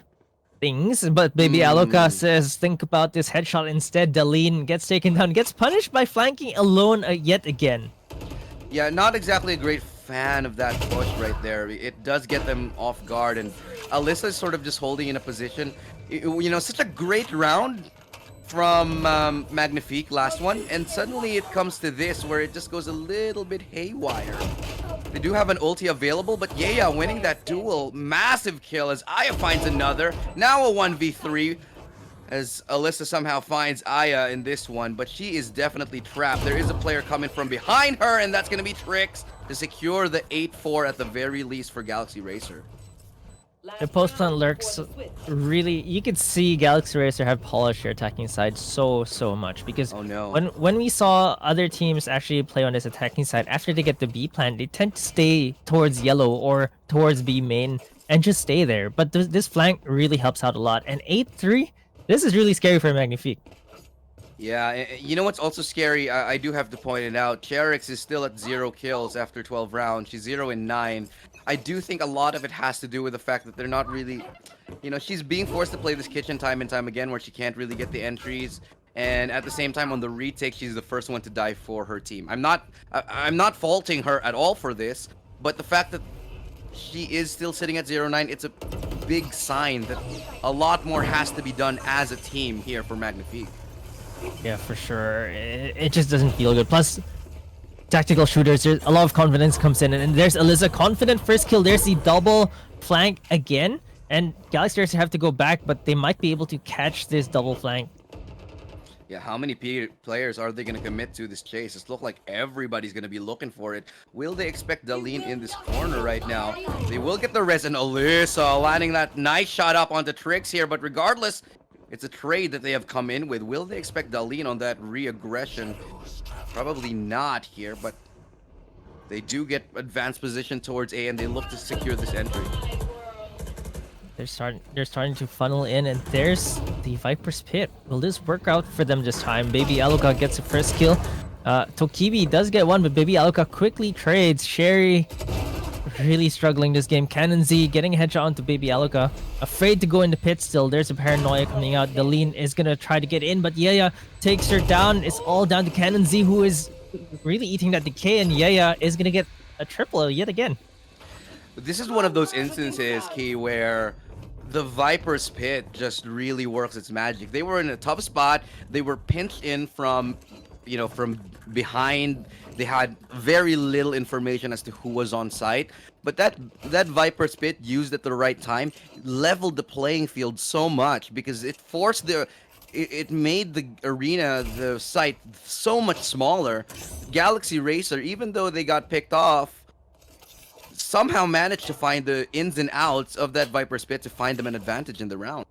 things. But Baby Aloka says, think about this headshot instead. Darlene gets taken down, gets punished by flanking alone yet again. Yeah, not exactly a great fan of that push right there. It does get them off guard, and Alyssa is sort of just holding in a position. You know, such a great round from Magnifique last one, and suddenly it comes to this where it just goes a little bit haywire. They do have an ulti available, but yeah, winning that duel. Massive kill as Aya finds another. Now a 1v3 as Alyssa somehow finds Aya in this one, but she is definitely trapped. There is a player coming from behind her, and that's going to be Trix to secure the 8-4 at the very least for Galaxy Racer. The post plant lurks really, you could see Galaxy Racer have polished their attacking side so much because Oh no. when we saw other teams actually play on this attacking side after they get the B plant, they tend to stay towards yellow or towards B main and just stay there. But this flank really helps out a lot. And 8-3, this is really scary for Magnifique. Yeah, you know what's also scary? I do have to point it out. Cherix is still at 0 kills after 12 rounds. She's 0-9. I do think a lot of it has to do with the fact that they're not really, you know, she's being forced to play this kitchen time and time again where she can't really get the entries. And at the same time, on the retake, she's the first one to die for her team. I'm not faulting her at all for this, but the fact that she is still sitting at 0-9, it's a big sign that a lot more has to be done as a team here for Magnifique. Yeah, for sure. It just doesn't feel good. Plus, tactical shooters, there's a lot of confidence comes in, and there's Alyssa, confident first kill. There's the double flank again, and Galaxy Racer have to go back, but they might be able to catch this double flank. Yeah, how many players are they going to commit to this chase? It looks like everybody's going to be looking for it. Will they expect Darlene in this corner right now? They will get the res, and Alyssa landing that nice shot up onto Trix here, but regardless, it's a trade that they have come in with. Will they expect Darlene on that re-aggression? Probably not here, but they do get advanced position towards A, and they look to secure this entry. They're starting to funnel in, and there's the Viper's Pit. Will this work out for them this time? Baby Aloka gets the first kill. Tokibi does get one, but Baby Aloka quickly trades. Sherry really struggling this game. Cannon Z getting a headshot onto Baby Aloka. Afraid to go in the pit still. There's a paranoia coming out. Darlene is gonna try to get in, but Yaya takes her down. It's all down to Cannon Z, who is really eating that decay, and Yaya is gonna get a triple yet again. This is one of those instances, Key, where the Viper's Pit just really works its magic. They were in a tough spot. They were pinched in from, you know, from behind. They had very little information as to who was on site. But that Viper's Pit, used at the right time, leveled the playing field so much because it forced it made the arena, the site, so much smaller. Galaxy Racer, even though they got picked off, somehow managed to find the ins and outs of that Viper's Pit to find them an advantage in the round.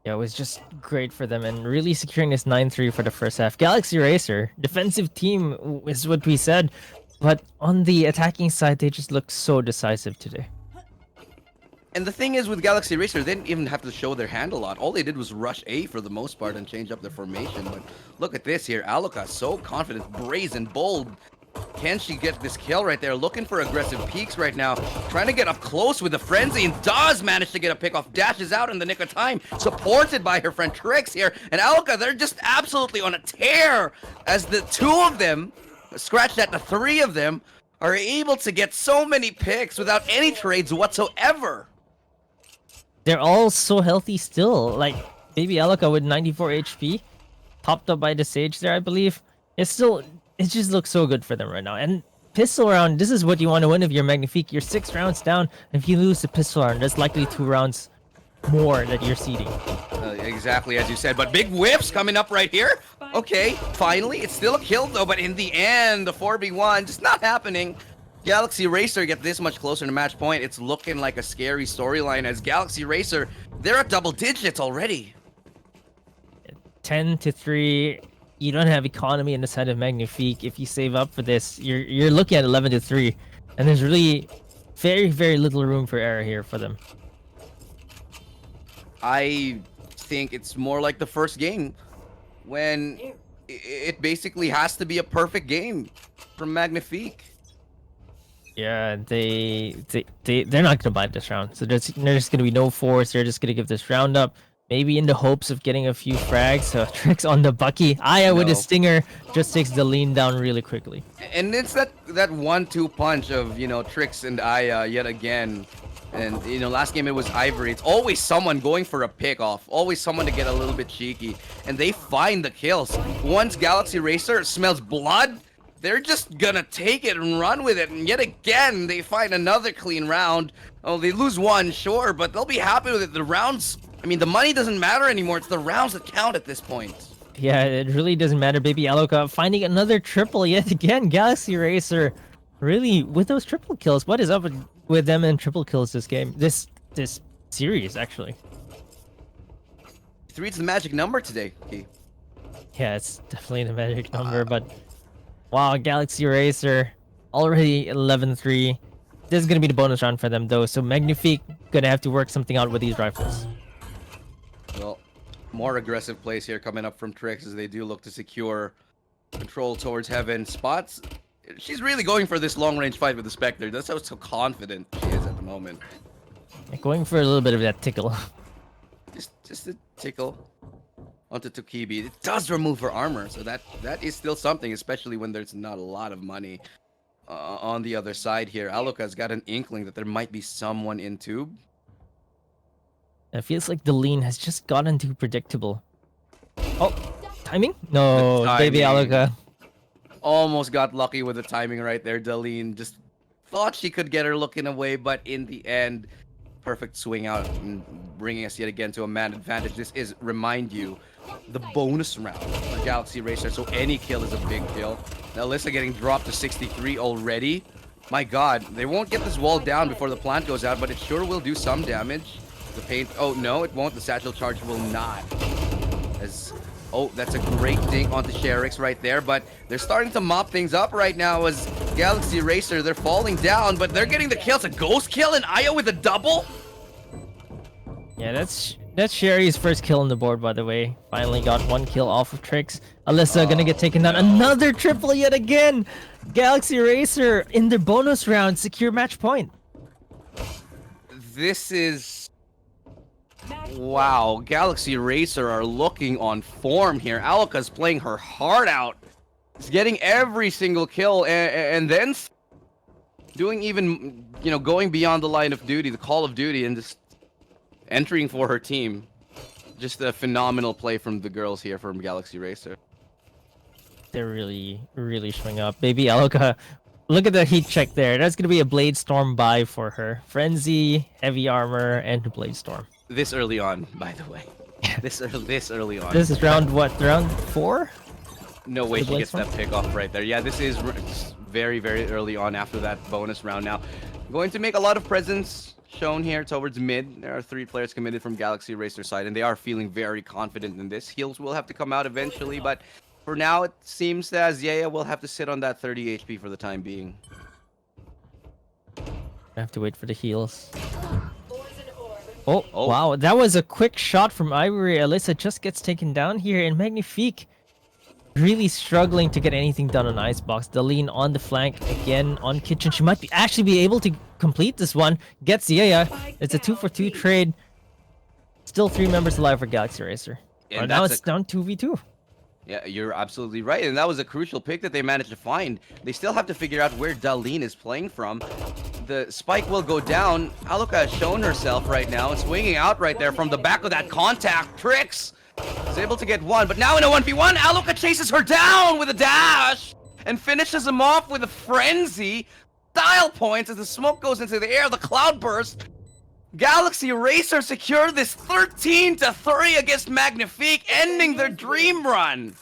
Yeah, it was just great for them and really securing this 9-3 for the first half. Galaxy Racer, defensive team is what we said. But on the attacking side, they just look so decisive today. And the thing is, with Galaxy Racer, they didn't even have to show their hand a lot. All they did was rush A for the most part and change up their formation. But look at this here. Aluka, so confident, brazen, bold. Can she get this kill right there? Looking for aggressive peaks right now. Trying to get up close with the Frenzy and does manage to get a pick off. Dashes out in the nick of time. Supported by her friend Trix here. And Aluka, they're just absolutely on a tear as the two of them, scratch that, the three of them, are able to get so many picks without any trades whatsoever. They're all so healthy still. Like, Baby Aluka with 94 HP, popped up by the Sage there, I believe. It just looks so good for them right now. And pistol round, this is what you want to win if you're Magnifique. You're 6 rounds down. If you lose the pistol round, that's likely 2 rounds more that you're seeding. Exactly as you said, but big whiffs coming up right here. Okay, finally, it's still a kill though, but in the end, the 4v1 just not happening. Galaxy Racer get this much closer to match point. It's looking like a scary storyline as Galaxy Racer, they're at double digits already. 10-3. You don't have economy in the side of Magnifique. If you save up for this, you're looking at 11-3, and there's really very, very little room for error here for them. I think it's more like the first game when it basically has to be a perfect game from Magnifique. Yeah, they're not gonna buy this round. So there's gonna be no force. They're just gonna give this round up. Maybe in the hopes of getting a few frags. Tricks on the Bucky. Aya with a stinger just takes the lean down really quickly. And it's that 1-2 punch of, you know, Tricks and Aya yet again. And, you know, last game it was Ivory. It's always someone going for a pick off. Always someone to get a little bit cheeky. And they find the kills. Once Galaxy Racer smells blood, they're just gonna take it and run with it. And yet again, they find another clean round. Oh, they lose one, sure, but they'll be happy with it. The rounds, I mean, the money doesn't matter anymore. It's the rounds that count at this point. Yeah, it really doesn't matter. Baby Aluka finding another triple yet again. Galaxy Racer really with those triple kills. What is up with them and triple kills this game? This series, actually. 3's the magic number today, Key. Yeah, it's definitely the magic number, but wow, Galaxy Racer already 11-3. This is gonna be the bonus round for them though, so Magnifique gonna have to work something out with these rifles. Well, more aggressive plays here coming up from Trix as they do look to secure control towards Heaven. Spots, she's really going for this long-range fight with the Spectre. That's how so confident she is at the moment. Going for a little bit of that tickle. Just a tickle onto Tokibi. It does remove her armor, so that is still something, especially when there's not a lot of money on the other side here. Aluka's got an inkling that there might be someone in tube. It feels like the lean has just gotten too predictable. Oh, timing? No, Baby Aluka. Almost got lucky with the timing right there. Daleen just thought she could get her looking away, but in the end, perfect swing out and bringing us yet again to a man advantage. This is, remind you, the bonus round for Galaxy Racer, so any kill is a big kill. Now Alyssa getting dropped to 63 already. My god, they won't get this wall down before the plant goes out, but it sure will do some damage. The paint, oh no, it won't. The satchel charge will not. As, oh, that's a great dink onto Sherix right there, but they're starting to mop things up right now as Galaxy Racer, they're falling down, but they're getting the kills. A ghost kill and Aya with a double? Yeah, that's Sherry's first kill on the board, by the way. Finally got one kill off of Trix. Alyssa gonna get taken down. Another triple yet again! Galaxy Racer in their bonus round secure match point. This is... wow, Galaxy Racer are looking on form here. Aluka's playing her heart out. She's getting every single kill and then doing even, you know, going beyond the line of duty, the call of duty, and just entering for her team. Just a phenomenal play from the girls here from Galaxy Racer. They're really, really showing up. Baby Aluka, look at the heat check there. That's going to be a Blade Storm buy for her. Frenzy, heavy armor, and Blade Storm. This early on, by the way. This early on. This is round what? Round 4? No way she gets that pick off right there. Yeah, this is very, very early on after that bonus round. Now, going to make a lot of presence shown here towards mid. There are 3 players committed from Galaxy Racer side, and they are feeling very confident in this. Heals will have to come out eventually, but For now, it seems as Yaya will have to sit on that 30 HP for the time being. I have to wait for the heals. Oh, Oh. wow. That was a quick shot from Ivory. Alyssa just gets taken down here. And Magnifique really struggling to get anything done on Icebox. Daleen on the flank again on Kitchen. She might actually be able to complete this one. Gets Yaya. It's a 2-for-2 trade. Still 3 members alive for Galaxy Racer. And Now that's it's down 2v2. Yeah, you're absolutely right. And that was a crucial pick that they managed to find. They still have to figure out where Daleen is playing from. The spike will go down. Aluka has shown herself right now and swinging out right there from the back of that contact. Tricks is able to get one, but now in a 1v1, Aluka chases her down with a dash and finishes him off with a frenzy. Style points as the smoke goes into the air, the cloud burst. Galaxy Racer secure this 13-3 against Magnifique, ending their dream run.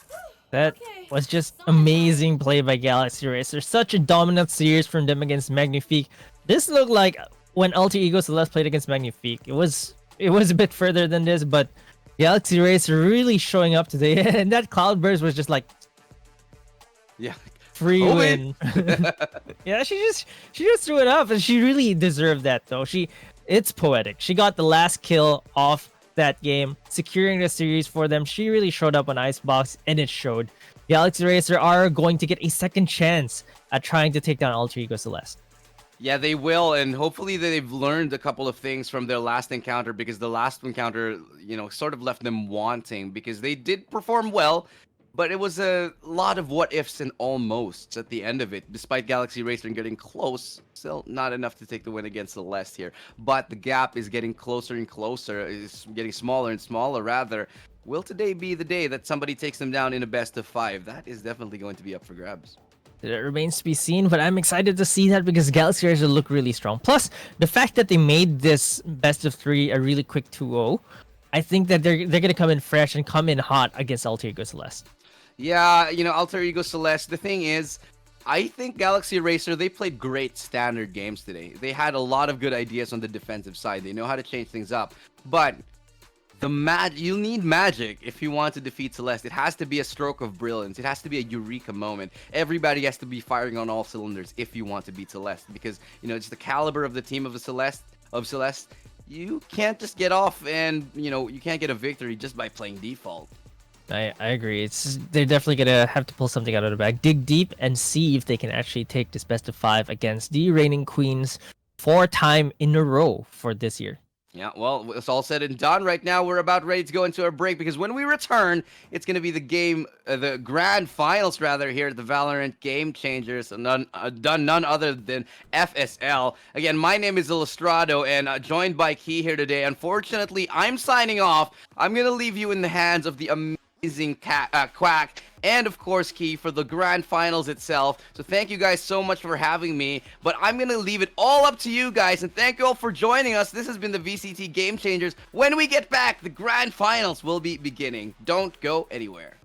That was just amazing play by Galaxy Racer. Such a dominant series from them against Magnifique. This looked like when Alter Ego Celeste played against Magnifique. It was a bit further than this, but Galaxy Racer really showing up today. And that cloudburst was just like, yeah, free win. Yeah, she just threw it up, and she really deserved that though. It's poetic. She got the last kill off that game, securing the series for them. She really showed up on Icebox, and it showed. Galaxy Racer are going to get a second chance at trying to take down Alter Ego Celeste. Yeah, they will, and hopefully they've learned a couple of things from their last encounter, because the last encounter, sort of left them wanting, because they did perform well, but it was a lot of what ifs and almosts at the end of it. Despite Galaxy Racer getting close, still not enough to take the win against Celeste here. But the gap is getting closer and closer, is getting smaller and smaller rather. Will today be the day that somebody takes them down in a best of 5? That is definitely going to be up for grabs. It remains to be seen, but I'm excited to see that because Galaxy Racer look really strong. Plus, the fact that they made this best of 3 a really quick 2-0, I think that they're going to come in fresh and come in hot against Alter Ego Celeste. Yeah, Alter Ego Celeste, the thing is, I think Galaxy Racer, they played great standard games today. They had a lot of good ideas on the defensive side. They know how to change things up. But you need magic if you want to defeat Celeste. It has to be a stroke of brilliance. It has to be a eureka moment. Everybody has to be firing on all cylinders if you want to beat Celeste. Because, it's the caliber of the team of Celeste. You can't just get off and, you can't get a victory just by playing default. I agree. They're definitely gonna have to pull something out of the bag, dig deep, and see if they can actually take this best of 5 against the reigning queens 4 times in a row for this year. Yeah, well, it's all said and done. Right now, we're about ready to go into our break because when we return, it's going to be the grand finals rather here at the Valorant Game Changers, done none other than FSL. Again, my name is Illustrado and joined by Key here today. Unfortunately, I'm signing off. I'm going to leave you in the hands of the amazing Quack and of course Key for the grand finals itself. So thank you guys so much for having me, but I'm gonna leave it all up to you guys, and thank you all for joining us. This has been the VCT Game Changers. When we get back, the grand finals will be beginning. Don't go anywhere.